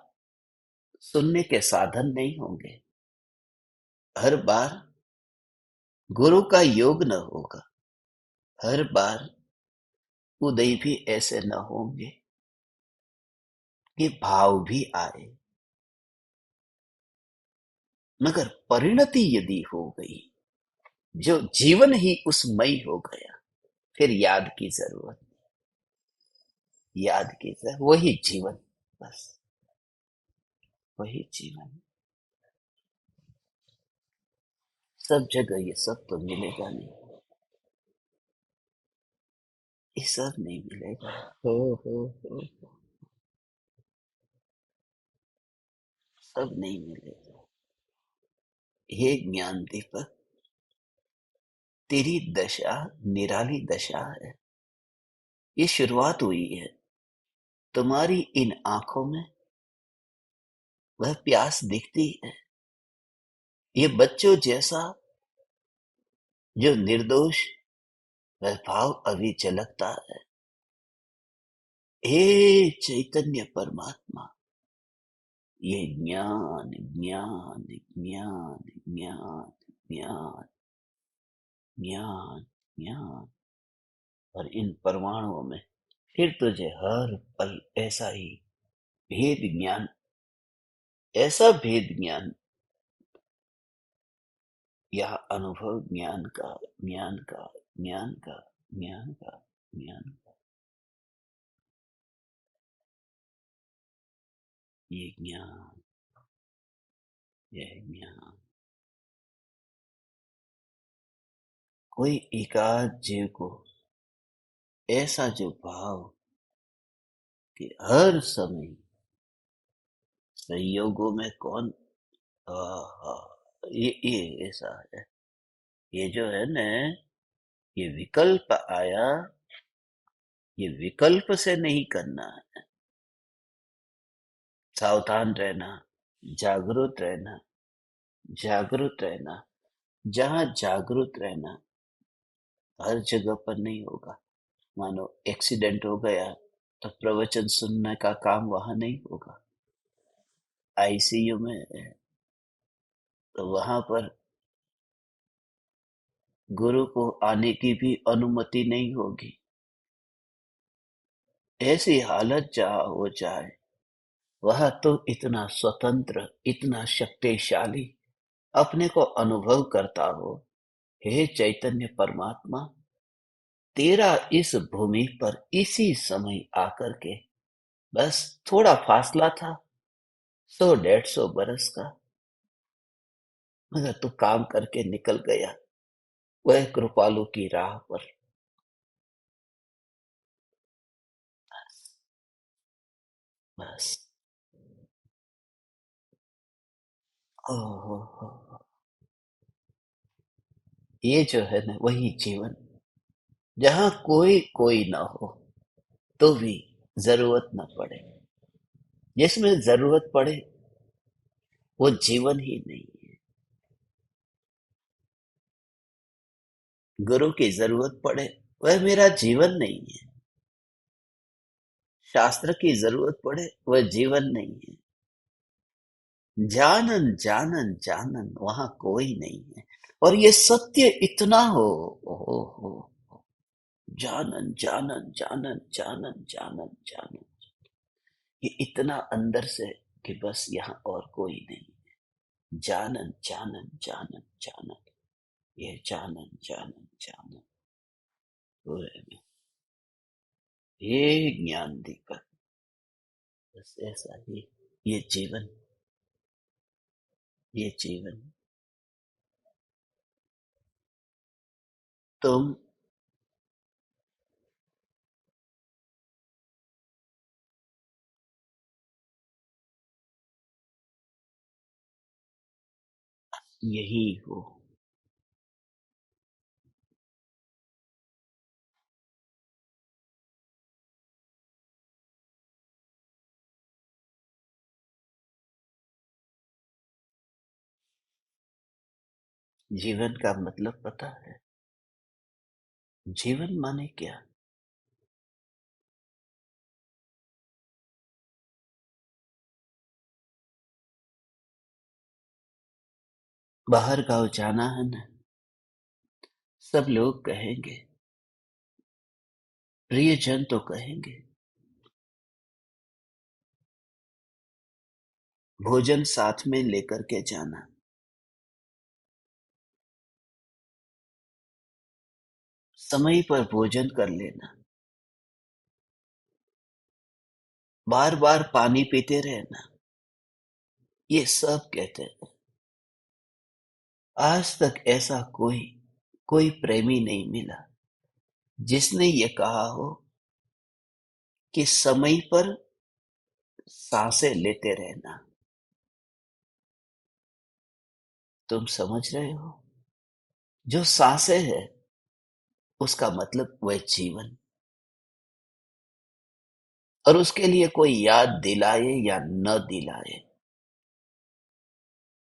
[SPEAKER 1] सुनने के साधन नहीं होंगे, हर बार गुरु का योग न होगा, हर बार उदय भी ऐसे न होंगे कि भाव भी आए, मगर परिणति यदि हो गई, जो जीवन ही उसमय हो गया, फिर याद की जरूरत, याद की जरूरत, वही जीवन, बस वही जीवन। सब जगह ये सब तो मिलेगा नहीं, ये सब नहीं मिलेगा। हो, सब नहीं मिलेगा। हे ज्ञान दीपक, तेरी दशा निराली दशा है, ये शुरुआत हुई है तुम्हारी इन आंखों में, वह प्यास दिखती है। ये बच्चों जैसा जो निर्दोष वह भाव अभी झलकता है। हे चैतन्य परमात्मा, ये ज्ञान ज्ञान ज्ञान ज्ञान ज्ञान ज्ञान ज्ञान, और इन परमाणुओं में फिर तुझे हर पल ऐसा ही भेद ज्ञान, ऐसा भेद ज्ञान, यह अनुभव ज्ञान का ज्ञान का ज्ञान का ज्ञान का ज्ञान का, ये ज्ञान, यह ज्ञान। कोई एकाध जीव को ऐसा जो भाव कि हर समय संयोगों में कौन, आहा, ये ऐसा है। ये जो है न, ये विकल्प आया, ये विकल्प से नहीं करना है। सावधान रहना, जागरूक रहना, जागरूक रहना। जहां जागरूक रहना हर जगह पर नहीं होगा। मानो एक्सीडेंट हो गया तो प्रवचन सुनने का काम वहां नहीं होगा। आईसीयू में है, तो वहां पर गुरु को आने की भी अनुमति नहीं होगी। ऐसी हालत जहां हो जाए, वह तो इतना स्वतंत्र, इतना शक्तिशाली अपने को अनुभव करता हो। हे चैतन्य परमात्मा, तेरा इस भूमि पर इसी समय आकर के बस थोड़ा फासला था, 100-150 बरस का, मगर तू काम करके निकल गया वह कृपालु की राह पर। बस ओहो हो, ये जो है ना वही जीवन, जहां कोई कोई ना हो तो भी जरूरत न पड़े। जिसमें जरूरत पड़े वो जीवन ही नहीं है। गुरु की जरूरत पड़े वह मेरा जीवन नहीं है। शास्त्र की जरूरत पड़े वह जीवन नहीं है। जानन जानन जानन वहां कोई नहीं है। और ये सत्य इतना हो, जानन जानन जानन जानन जानन जानन, ये इतना अंदर से कि बस यहाँ और कोई नहीं। जानन जानन जानन जानन, ये जानन जानन जानन पूरे में, ये ज्ञान दीपक। बस ऐसा ही ये जीवन, ये जीवन तुम यही हो। जीवन का मतलब पता है? जीवन माने क्या? बाहर गांव जाना है ना, सब लोग कहेंगे, प्रियजन तो कहेंगे, भोजन साथ में लेकर के जाना, समय पर भोजन कर लेना, बार बार पानी पीते रहना, ये सब कहते हैं। आज तक ऐसा कोई कोई प्रेमी नहीं मिला जिसने ये कहा हो कि समय पर सांसें लेते रहना। तुम समझ रहे हो? जो सांसें है उसका मतलब वह जीवन, और उसके लिए कोई याद दिलाए या न दिलाए,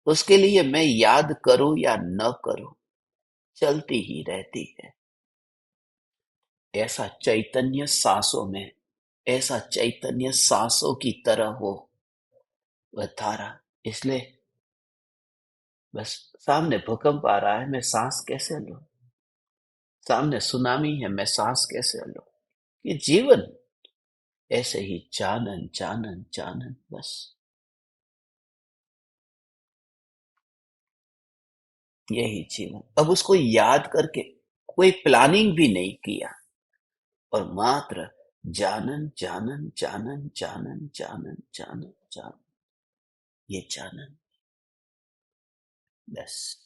[SPEAKER 1] उसके लिए मैं याद करूं या न करूं, चलती ही रहती है। ऐसा चैतन्य सांसों में, ऐसा चैतन्य सांसों की तरह हो वह धारा। इसलिए बस सामने भूकंप आ रहा है, मैं सांस कैसे लूं? सामने सुनामी है, मैं सांस कैसे लूं? ये जीवन ऐसे ही जानन जानन जानन, बस यही जीवन। अब उसको याद करके कोई प्लानिंग भी नहीं किया, और मात्र जानन जानन जानन जानन जानन जानन जानन, ये जानन, बस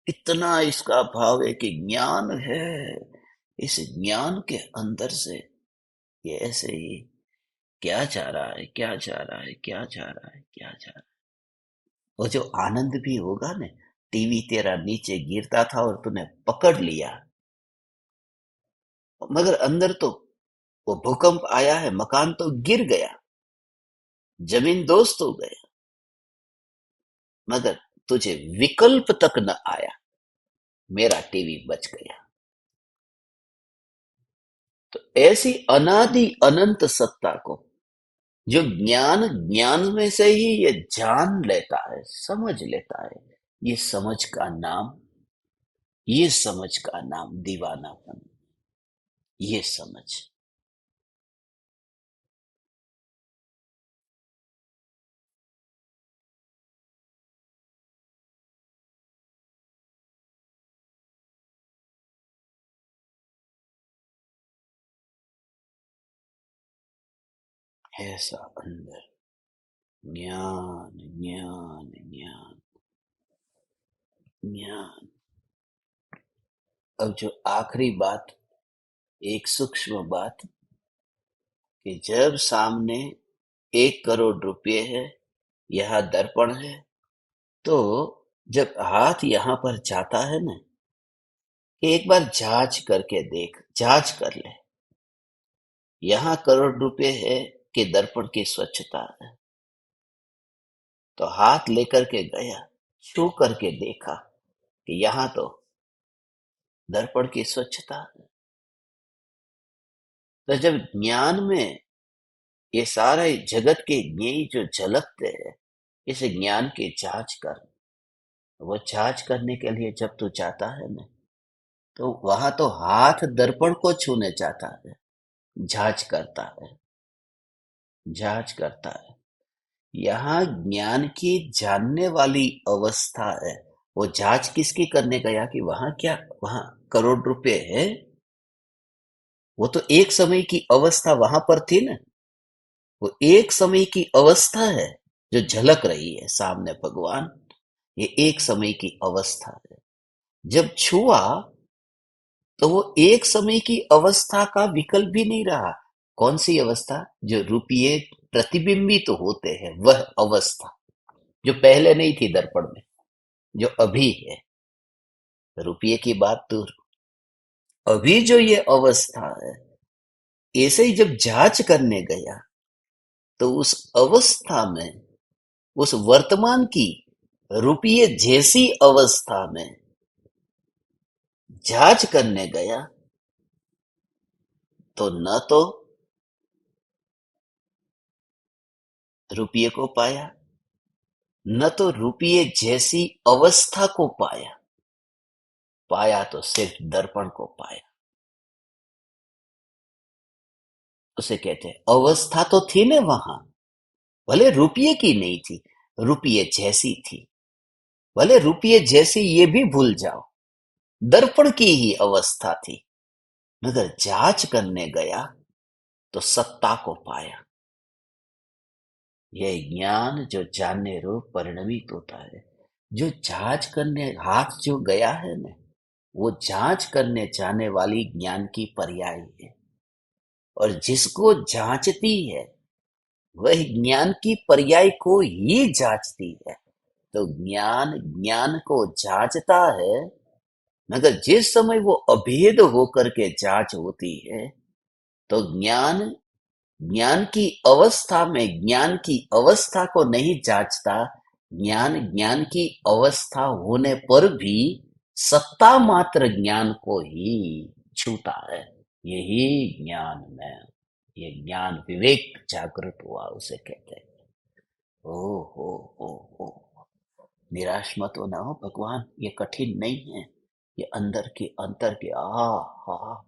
[SPEAKER 1] इतना इसका भाव है कि ज्ञान है। इस ज्ञान के अंदर से ये ऐसे ही क्या जा रहा है, क्या जा रहा है, क्या जा रहा है, क्या जा रहा है। वो जो आनंद भी होगा ना, टीवी तेरा नीचे गिरता था और तूने पकड़ लिया, मगर अंदर तो वो भूकंप आया है, मकान तो गिर गया, जमीन दोस्त हो गया, मगर तुझे विकल्प तक न आया, मेरा टीवी बच गया। तो ऐसी अनादि अनंत सत्ता को जो ज्ञान ज्ञान में से ही ये जान लेता है, समझ लेता है, ये समझ का नाम, ये समझ का नाम दीवानापन, ये समझ। ऐसा अंदर ज्ञान ज्ञान ज्ञान ज्ञान। अब जो आखिरी बात, एक सूक्ष्म बात, कि जब सामने 1 करोड़ रुपए है, यहाँ दर्पण है, तो जब हाथ यहाँ पर जाता है ना, एक बार जांच करके देख, जांच कर ले, यहाँ करोड़ रुपए है कि दर्पण की स्वच्छता है। तो हाथ लेकर के गया, छू करके देखा कि यहाँ तो दर्पण की स्वच्छता है। तो जब ज्ञान में ये सारे जगत के ज्ञेय जो झलकते हैं, इस ज्ञान की जांच कर। वो जांच करने के लिए जब तू जाता है ना, तो वहां तो हाथ दर्पण को छूने जाता है, जांच करता है, जांच करता है। यहाँ ज्ञान की जानने वाली अवस्था है। वो जांच किसकी करने गया कि वहां क्या, वहां करोड़ रुपए है? वो तो एक समय की अवस्था वहां पर थी ना। वो एक समय की अवस्था है जो झलक रही है सामने भगवान। ये एक समय की अवस्था है। जब छुआ तो वो एक समय की अवस्था का विकल्प भी नहीं रहा। कौन सी अवस्था? जो रुपये प्रतिबिंबित तो होते हैं, वह अवस्था जो पहले नहीं थी दर्पण में, जो अभी है। रुपये की बात तो, अभी जो ये अवस्था है, ऐसे ही जब जांच करने गया, तो उस अवस्था में, उस वर्तमान की रुपये जैसी अवस्था में जांच करने गया, तो न तो रुपये को पाया, न तो रुपये जैसी अवस्था को पाया। पाया तो सिर्फ दर्पण को पाया। उसे कहते हैं अवस्था तो थी ना वहां, भले रुपये की नहीं थी, रुपये जैसी थी। भले रुपये जैसी ये भी भूल जाओ, दर्पण की ही अवस्था थी। मगर जांच करने गया तो सत्ता को पाया। यह ज्ञान जो जानने रूप परिणमित होता है, जो जांच करने हाथ जो गया है ना, वो जांच करने जाने वाली ज्ञान की पर्याय है। और जिसको जांचती है, वह ज्ञान की पर्याय को ही जांचती है। तो ज्ञान ज्ञान को जांचता है, मगर जिस समय वो अभेद होकर के जांच होती है, तो ज्ञान ज्ञान की अवस्था में ज्ञान की अवस्था को नहीं जांचता। ज्ञान ज्ञान की अवस्था होने पर भी सत्ता मात्र ज्ञान को ही छूता है। यही ज्ञान में, ये ज्ञान विवेक जागृत हुआ उसे कहते हैं। ओ हो हो हो। निराश मत होना हो भगवान, ये कठिन नहीं है। ये अंतर के आ हा,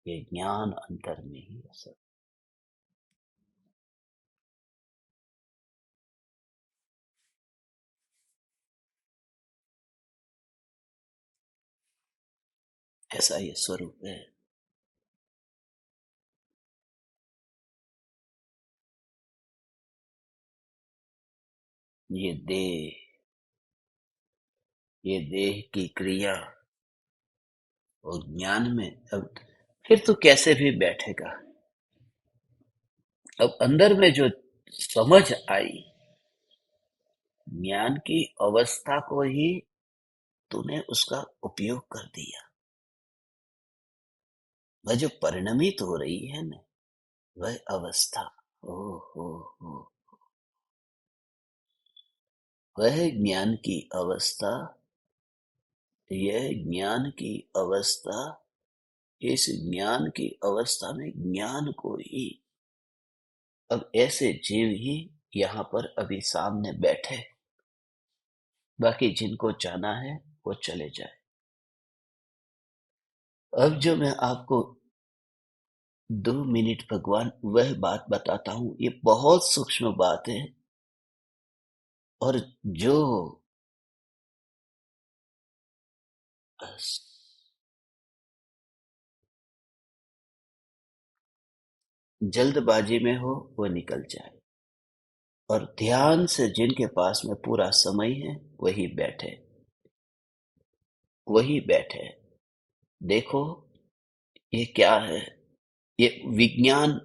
[SPEAKER 1] ये ज्ञान अंतर में ही है सब। ऐसा ये स्वरूप है। ये देह, ये देह की क्रिया और ज्ञान में अब फिर तो कैसे भी बैठेगा। अब अंदर में जो समझ आई, ज्ञान की अवस्था को ही तूने उसका उपयोग कर दिया। वह जो परिणमित हो रही है ना, वह अवस्था, ओ हो, वह ज्ञान की अवस्था, यह ज्ञान की अवस्था, इस ज्ञान की अवस्था में ज्ञान को ही, अब ऐसे जीव ही यहाँ पर अभी सामने बैठे, बाकी जिनको जाना है वो चले जाए। अब जो मैं आपको 2 मिनट भगवान वह बात बताता हूँ, ये बहुत सूक्ष्म बात है। और जो जल्दबाजी में हो वो निकल जाए, और ध्यान से जिनके पास में पूरा समय है वही बैठे, वही बैठे। देखो ये क्या है, ये विज्ञान,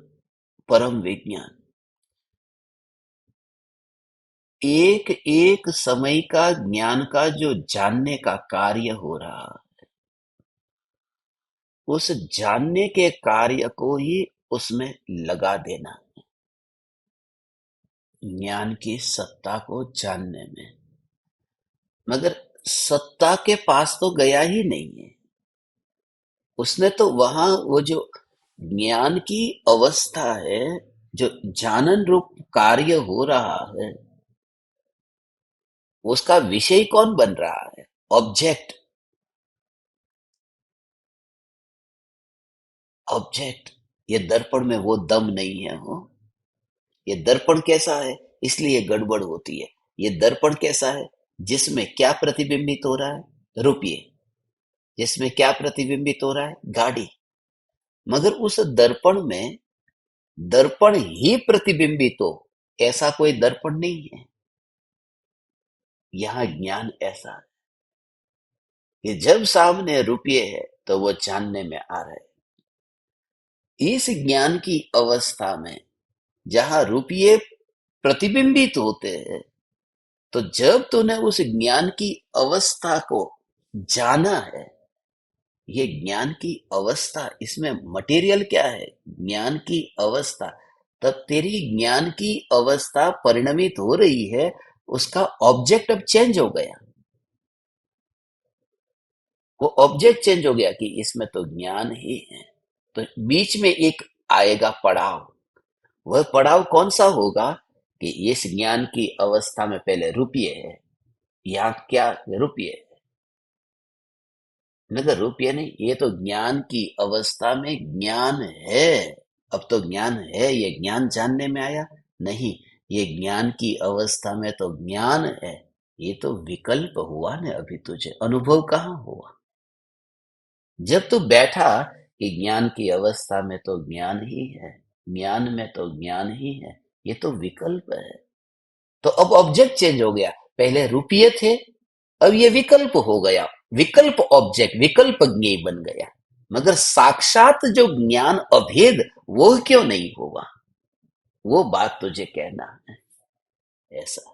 [SPEAKER 1] परम विज्ञान, एक एक समय का ज्ञान का जो जानने का कार्य हो रहा, उस जानने के कार्य को ही उसमें लगा देना, ज्ञान की सत्ता को जानने में। मगर सत्ता के पास तो गया ही नहीं है, उसने तो वहां वो जो ज्ञान की अवस्था है, जो जानन रूप कार्य हो रहा है, उसका विषय कौन बन रहा है? Object, object. ये दर्पण में वो दम नहीं है हो। ये दर्पण कैसा है, इसलिए गड़बड़ होती है। ये दर्पण कैसा है, जिसमें क्या प्रतिबिंबित हो रहा है? रुपये। जिसमें क्या प्रतिबिंबित हो रहा है? गाड़ी। मगर उस दर्पण में दर्पण ही प्रतिबिंबित हो, ऐसा कोई दर्पण नहीं है। यहाँ ज्ञान ऐसा है कि जब सामने रुपये है तो वो जानने में आ रहा है। इस ज्ञान की अवस्था में जहां रुपये प्रतिबिंबित होते हैं, तो जब तूने उस ज्ञान की अवस्था को जाना है, ये ज्ञान की अवस्था, इसमें मटेरियल क्या है? ज्ञान की अवस्था। तब तेरी ज्ञान की अवस्था परिणमित हो रही है, उसका ऑब्जेक्ट अब चेंज हो गया। वो ऑब्जेक्ट चेंज हो गया कि इसमें तो ज्ञान ही है। तो बीच में एक आएगा पड़ाव। वह पड़ाव कौन सा होगा कि इस ज्ञान की अवस्था में पहले रुपये है, यहाँ क्या? रुपये, मगर रुपये नहीं, ये तो ज्ञान की अवस्था में ज्ञान है। अब तो ज्ञान है, ये ज्ञान जानने में आया नहीं। ये ज्ञान की अवस्था में तो ज्ञान है। ये तो विकल्प हुआ ना, अभी तुझे अनुभव कहाँ हुआ? जब तू बैठा कि ज्ञान की अवस्था में तो ज्ञान ही है, ज्ञान में तो ज्ञान ही है, ये तो विकल्प है। तो अब ऑब्जेक्ट चेंज हो गया। पहले रुपये थे, अब ये विकल्प हो गया। विकल्प ऑब्जेक्ट, विकल्प ज्ञेय बन गया। मगर साक्षात जो ज्ञान अभेद, वो क्यों नहीं होगा? वो बात तुझे कहना है। ऐसा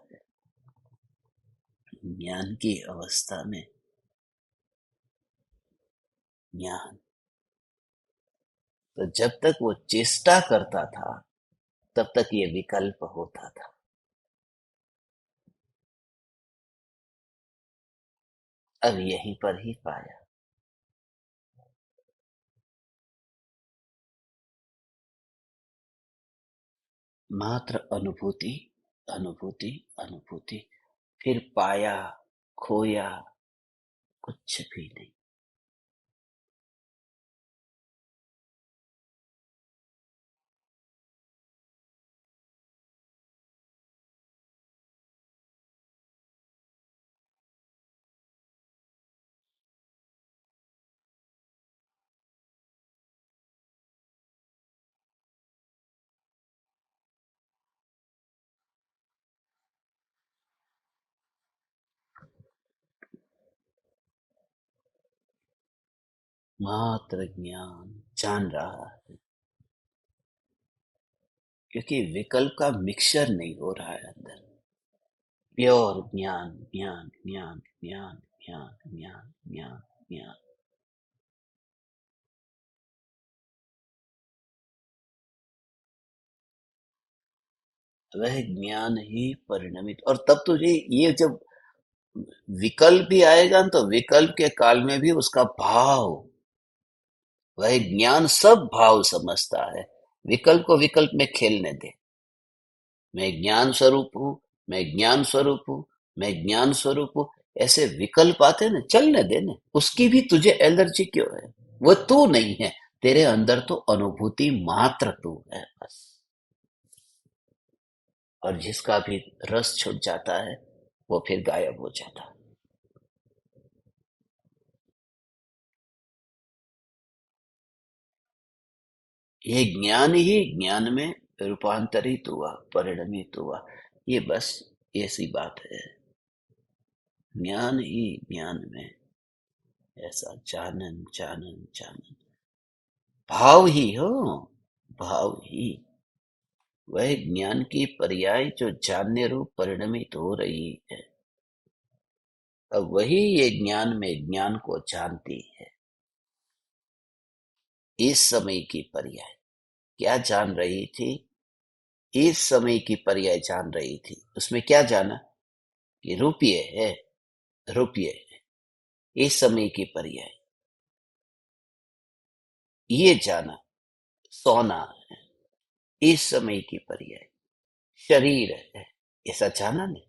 [SPEAKER 1] ज्ञान की अवस्था में ज्ञान, तो जब तक वो चेष्टा करता था तब तक ये विकल्प होता था। अब यहीं पर ही पाया। मात्र अनुभूति, अनुभूति, अनुभूति, फिर पाया, खोया, कुछ भी नहीं। मात्र ज्ञान जान रहा है, क्योंकि विकल्प का मिक्सचर नहीं हो रहा है अंदर। प्योर ज्ञान, ज्ञान, ज्ञान, ज्ञान, ज्ञान, ज्ञान, ज्ञान, ज्ञान। वह ज्ञान ही परिणमित, और तब तुझे ये जब विकल्प भी आएगा ना, तो विकल्प के काल में भी उसका भाव, वह ज्ञान सब भाव समझता है। विकल्प को विकल्प में खेलने दे। मैं ज्ञान स्वरूप हूँ, मैं ज्ञान स्वरूप हूँ, मैं ज्ञान स्वरूप हूँ, ऐसे विकल्प आते ना, चलने देने। उसकी भी तुझे एलर्जी क्यों है? वो तू नहीं है, तेरे अंदर तो अनुभूति मात्र तू है बस। और जिसका भी रस छूट जाता है वो फिर गायब हो जाता है। ये ज्ञान ही ज्ञान में रूपांतरित हुआ, परिणमित हुआ। ये बस ऐसी बात है। ज्ञान ही ज्ञान में ऐसा जानन जानन जानन, भाव ही हो, भाव ही। वह ज्ञान की पर्याय जो जानने रूप परिणमित हो रही है, अब वही ये ज्ञान में ज्ञान को जानती है। इस समय की पर्याय क्या जान रही थी? इस समय की पर्याय जान रही थी। उसमें क्या जाना? कि रुपये है, रुपये है। इस समय की पर्याय ये जाना, सोना है। इस समय की पर्याय शरीर है, ऐसा जाना नहीं।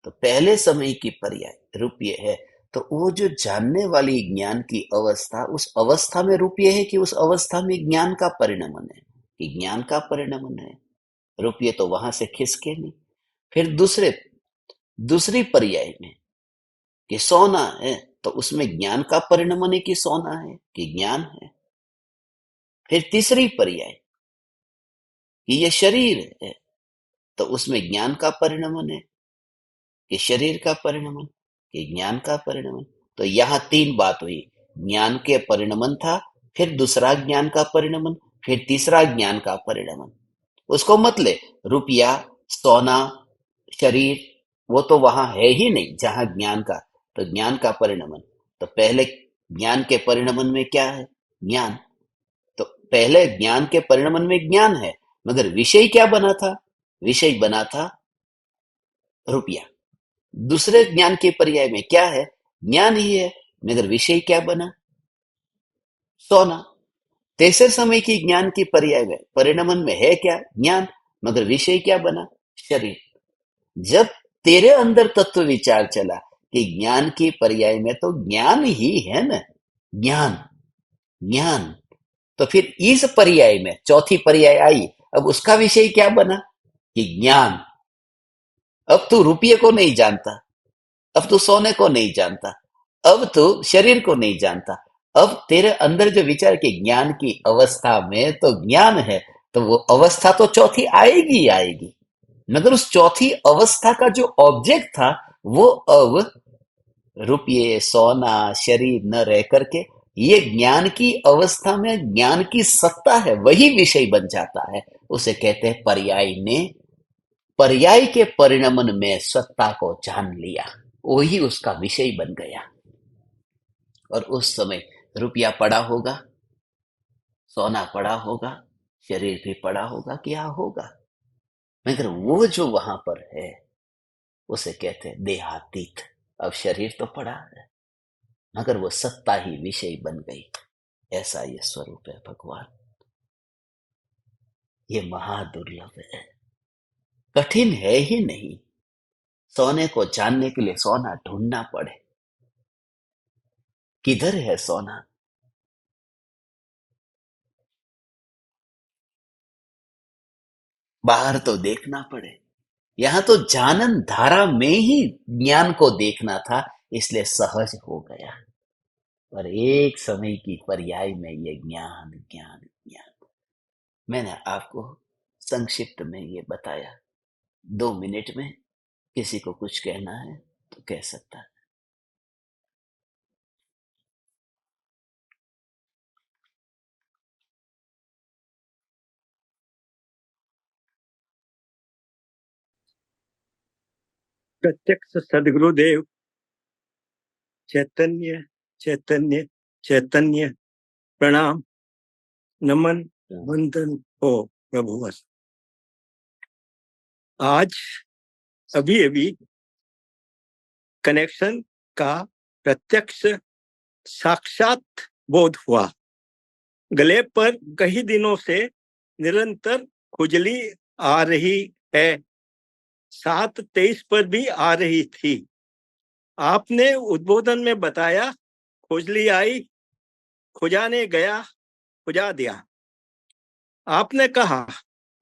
[SPEAKER 1] तो पहले समय की पर्याय रुपये है। तो वो जो जानने वाली ज्ञान की अवस्था, उस अवस्था में रुपये है कि उस अवस्था में ज्ञान का परिणमन है? कि ज्ञान का परिणमन है। रुपये तो वहां से खिसके नहीं। फिर दूसरी पर्याय में कि सोना है, तो उसमें ज्ञान का परिणमन है कि सोना है कि ज्ञान है। फिर तीसरी पर्याय कि ये शरीर है, तो उसमें ज्ञान का परिणमन है कि शरीर का परिणमन, कि ज्ञान का परिणमन। तो यहाँ तीन बात हुई। ज्ञान के परिणमन था, फिर दूसरा ज्ञान का परिणमन, फिर तीसरा ज्ञान का परिणमन। उसको मत ले। रुपया, सोना, शरीर, वो तो वहां है ही नहीं जहां ज्ञान का। तो ज्ञान का परिणमन, तो पहले ज्ञान के परिणमन में क्या है? ज्ञान। तो पहले ज्ञान के परिणमन में ज्ञान है, मगर विषय क्या बना था? विषय बना था रुपया। दूसरे ज्ञान के पर्याय में क्या है? ज्ञान ही है, मगर विषय क्या बना? सोना। तीसरे समय की ज्ञान की पर्याय में परिणमन में है क्या? ज्ञान, मगर विषय क्या बना? शरीर। जब तेरे अंदर तत्व विचार चला कि ज्ञान की पर्याय में तो ज्ञान ही है ना, ज्ञान, ज्ञान, तो फिर इस पर्याय में चौथी पर्याय आई। अब उसका विषय क्या बना? कि ज्ञान। अब तू रुपये को नहीं जानता, अब तू सोने को नहीं जानता, अब तू शरीर को नहीं जानता। अब तेरे अंदर जो विचार के ज्ञान की अवस्था में तो ज्ञान है, तो वो अवस्था तो चौथी आएगी ही आएगी, मगर उस चौथी अवस्था का जो ऑब्जेक्ट था वो अब रुपये, सोना, शरीर न रह करके ये ज्ञान की अवस्था में ज्ञान की सत्ता है, वही विषय बन जाता है। उसे कहते हैं पर्याय ने पर्याय के परिणमन में सत्ता को जान लिया, वही उसका विषय बन गया। और उस समय रुपया पड़ा होगा, सोना पड़ा होगा, शरीर भी पड़ा होगा, क्या होगा, मगर वो जो वहां पर है उसे कहते हैं देहातीत। अब शरीर तो पड़ा है मगर वो सत्ता ही विषय बन गई। ऐसा ये स्वरूप है भगवान। ये महादुर्लभ है, कठिन है ही नहीं। सोने को जानने के लिए सोना ढूंढना पड़े। किधर है सोना? बाहर तो देखना पड़े। यहां तो जानन धारा में ही ज्ञान को देखना था, इसलिए सहज हो गया। और एक समय की पर्याय में ये ज्ञान ज्ञान ज्ञान। मैंने आपको संक्षिप्त में ये बताया। 2 मिनट में किसी को कुछ कहना है तो कह सकता है।
[SPEAKER 2] प्रत्यक्ष सदगुरुदेव चैतन्य चैतन्य चैतन्य प्रणाम नमन वंदन हो प्रभु। आज अभी अभी कनेक्शन का प्रत्यक्ष साक्षात बोध हुआ। गले पर कई दिनों से निरंतर खुजली आ रही है। 7/23 पर भी आ रही थी। आपने उद्बोधन में बताया, खुजली आई, खुजाने गया, खुजा दिया। आपने कहा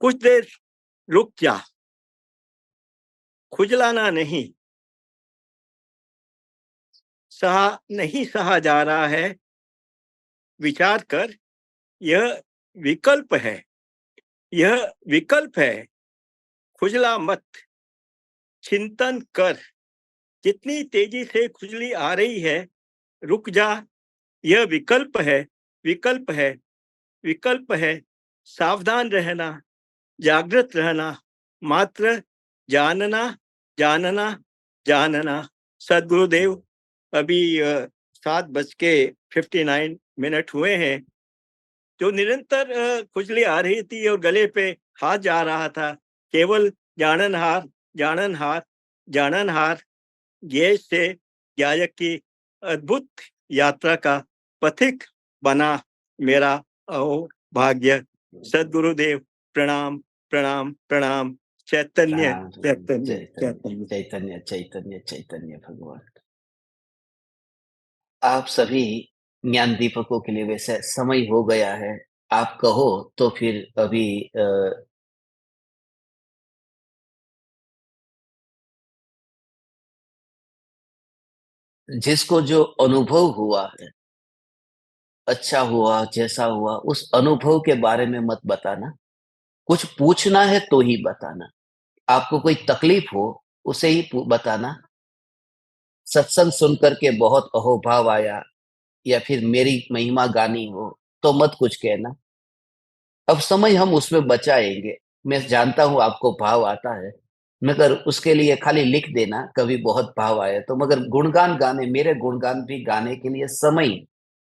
[SPEAKER 2] कुछ देर रुक जा, खुजलाना नहीं, नहीं सहा जा रहा है, विचार कर। यह विकल्प है, यह विकल्प है, खुजला मत, चिंतन कर। जितनी तेजी से खुजली आ रही है, रुक जा। यह विकल्प है, विकल्प है, विकल्प है। सावधान रहना, जागृत रहना, मात्र जानना, जानना, जानना। सदगुरुदेव, अभी 7:59 हुए हैं। जो निरंतर खुजली आ रही थी और गले पे हाथ जा रहा था, केवल जाननहार, जाननहार, जाननहार। ये से गायक की अद्भुत यात्रा का पथिक बना मेरा अहो भाग्य। सदगुरुदेव प्रणाम, प्रणाम, प्रणाम। चैतन्य
[SPEAKER 1] प्रणाम
[SPEAKER 2] चैतन्य
[SPEAKER 1] चैतन्य
[SPEAKER 2] चैतन्य।
[SPEAKER 1] चैतन्य चैतन्य चैतन्य भगवान। आप सभी ज्ञान दीपकों के लिए वैसे समय हो गया है। आप कहो तो फिर अभी जिसको जो अनुभव हुआ है, अच्छा हुआ जैसा हुआ, उस अनुभव के बारे में मत बताना। कुछ पूछना है तो ही बताना। आपको कोई तकलीफ हो उसे ही बताना। सत्संग सुन करके बहुत अहोभाव आया या फिर मेरी महिमा गानी हो तो मत कुछ कहना। अब समय हम उसमें बचाएंगे। मैं जानता हूं आपको भाव आता है, मगर उसके लिए खाली लिख देना कभी बहुत भाव आए तो। मगर गुणगान गाने, मेरे गुणगान भी गाने के लिए समय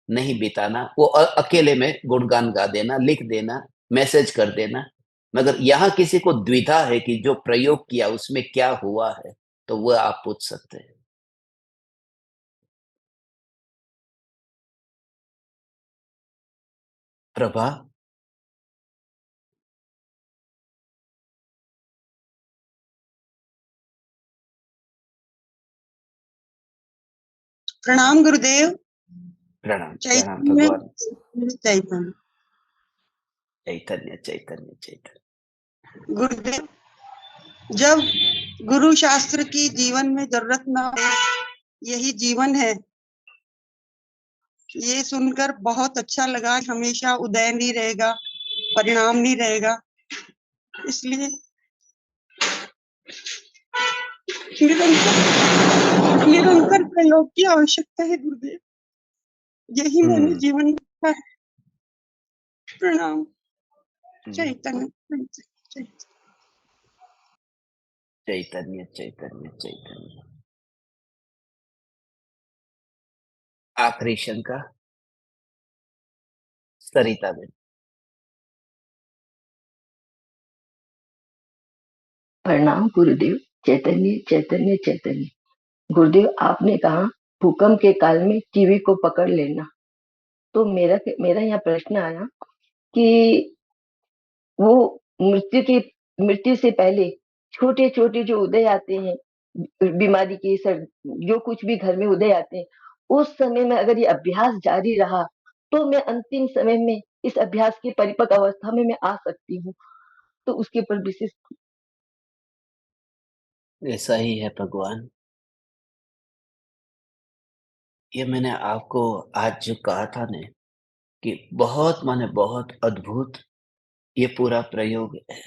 [SPEAKER 1] नहीं बिताना। वो अकेले में गुणगान गा देना, लिख देना, मैसेज कर देना। मगर यहाँ किसी को द्विधा है कि जो प्रयोग किया उसमें क्या हुआ है, तो वह आप पूछ सकते हैं। प्रभा,
[SPEAKER 3] प्रणाम गुरुदेव।
[SPEAKER 1] प्रणाम प्रणाम
[SPEAKER 3] चैतन्य
[SPEAKER 1] भगवान।
[SPEAKER 3] चैतन्य
[SPEAKER 1] चैतन्य चैतन्य चैतन्य।
[SPEAKER 3] गुरुदेव, जब गुरु शास्त्र की जीवन में जरूरत ना हो, यही जीवन है। ये सुनकर बहुत अच्छा लगा। हमेशा उदय नहीं रहेगा, परिणाम नहीं रहेगा, इसलिए निरंतर निरंतर प्रयोग की आवश्यकता है गुरुदेव। यही मैंने जीवन में सीखा है। प्रणाम। चैतन्य चैतन्य
[SPEAKER 1] चैतन्य चैतन्य चैतन्य। आखिरी शंका, सरिता बेन।
[SPEAKER 4] प्रणाम गुरुदेव। चैतन्य चैतन्य चैतन्य। गुरुदेव, आपने कहा भूकंप के काल में टीवी को पकड़ लेना, तो मेरा मेरा यहाँ प्रश्न आया कि वो मृत्यु से पहले छोटे छोटे जो उदय आते हैं, बीमारी के सर, जो कुछ भी घर में उदय आते हैं, उस समय में अगर ये अभ्यास जारी रहा तो मैं अंतिम समय में इस अभ्यास की परिपक्व अवस्था में मैं आ सकती हूँ। तो उसके ऊपर विशेष।
[SPEAKER 1] ऐसा ही है भगवान। ये मैंने आपको आज जो कहा था ने कि बहुत माने बहुत अद्भुत ये पूरा प्रयोग है।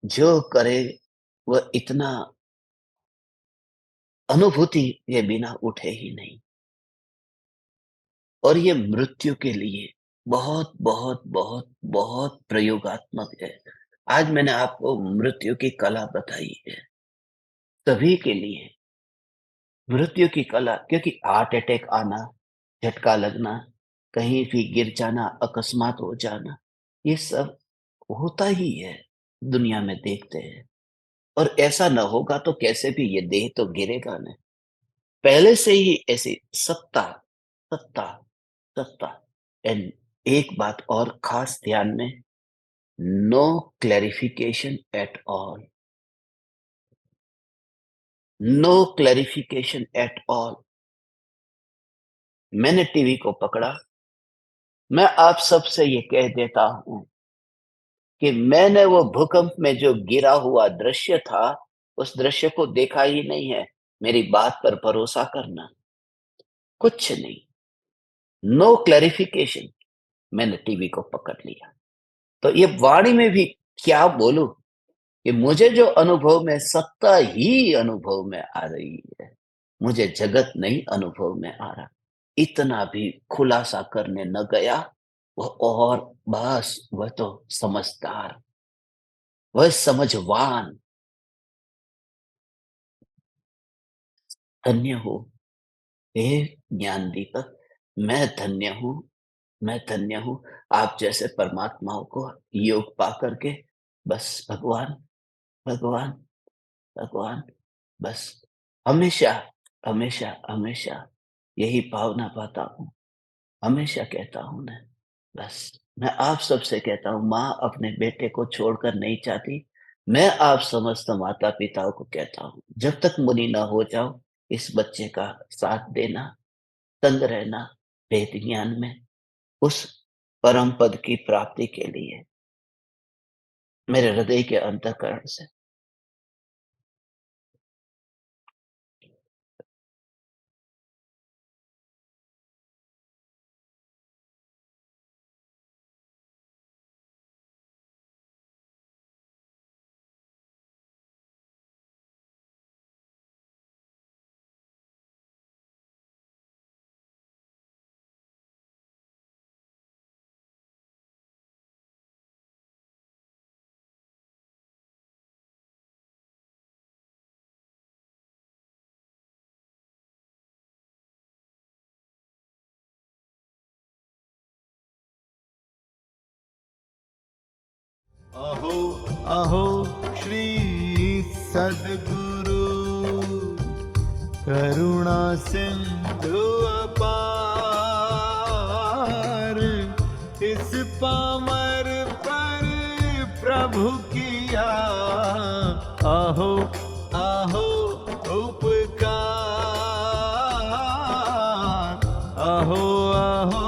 [SPEAKER 1] जो करे वह इतना अनुभूति के बिना उठे ही नहीं। और ये मृत्यु के लिए बहुत बहुत बहुत बहुत प्रयोगात्मक है। आज मैंने आपको मृत्यु की कला बताई है सभी के लिए। मृत्यु की कला, क्योंकि हार्ट अटैक आना, झटका लगना, कहीं भी गिर जाना, अकस्मात हो जाना, ये सब होता ही है, दुनिया में देखते हैं। और ऐसा न होगा तो कैसे भी ये देह तो गिरेगा नहीं। पहले से ही ऐसी सत्ता सत्ता सत्ता। एंड एक बात और खास ध्यान में, no clarification at all, no clarification at all. मैंने टीवी को पकड़ा, मैं आप सबसे ये कह देता हूं कि मैंने वो भूकंप में जो गिरा हुआ दृश्य था, उस दृश्य को देखा ही नहीं है। मेरी बात पर भरोसा करना, कुछ नहीं, नो क्लैरिफिकेशन। मैंने टीवी को पकड़ लिया। तो ये वाणी में भी क्या बोलूं कि मुझे जो अनुभव में सत्ता ही अनुभव में आ रही है, मुझे जगत नहीं अनुभव में आ रहा। इतना भी खुलासा करने न गया वह, और बस वह तो समझदार, वह समझवान। धन्य हो हे ज्ञान दीपक, मैं धन्य हूं, मैं धन्य हूं आप जैसे परमात्माओं को योग पा करके। बस भगवान भगवान भगवान, बस हमेशा हमेशा हमेशा यही भावना पाता हूँ। हमेशा कहता हूँ मैं, बस मैं आप सबसे कहता हूँ, माँ अपने बेटे को छोड़कर नहीं चाहती। मैं आप समस्त माता पिताओं को कहता हूँ, जब तक मुनि ना हो जाओ, इस बच्चे का साथ देना, संग रहना, वेद ज्ञान में, उस परम पद की प्राप्ति के लिए मेरे हृदय के अंतःकरण से।
[SPEAKER 5] अहो अहो श्री सद्गुरु करुणा सिंधु अपार, इस पामर पर प्रभु किया अहो अहो उपकार, अहो अहो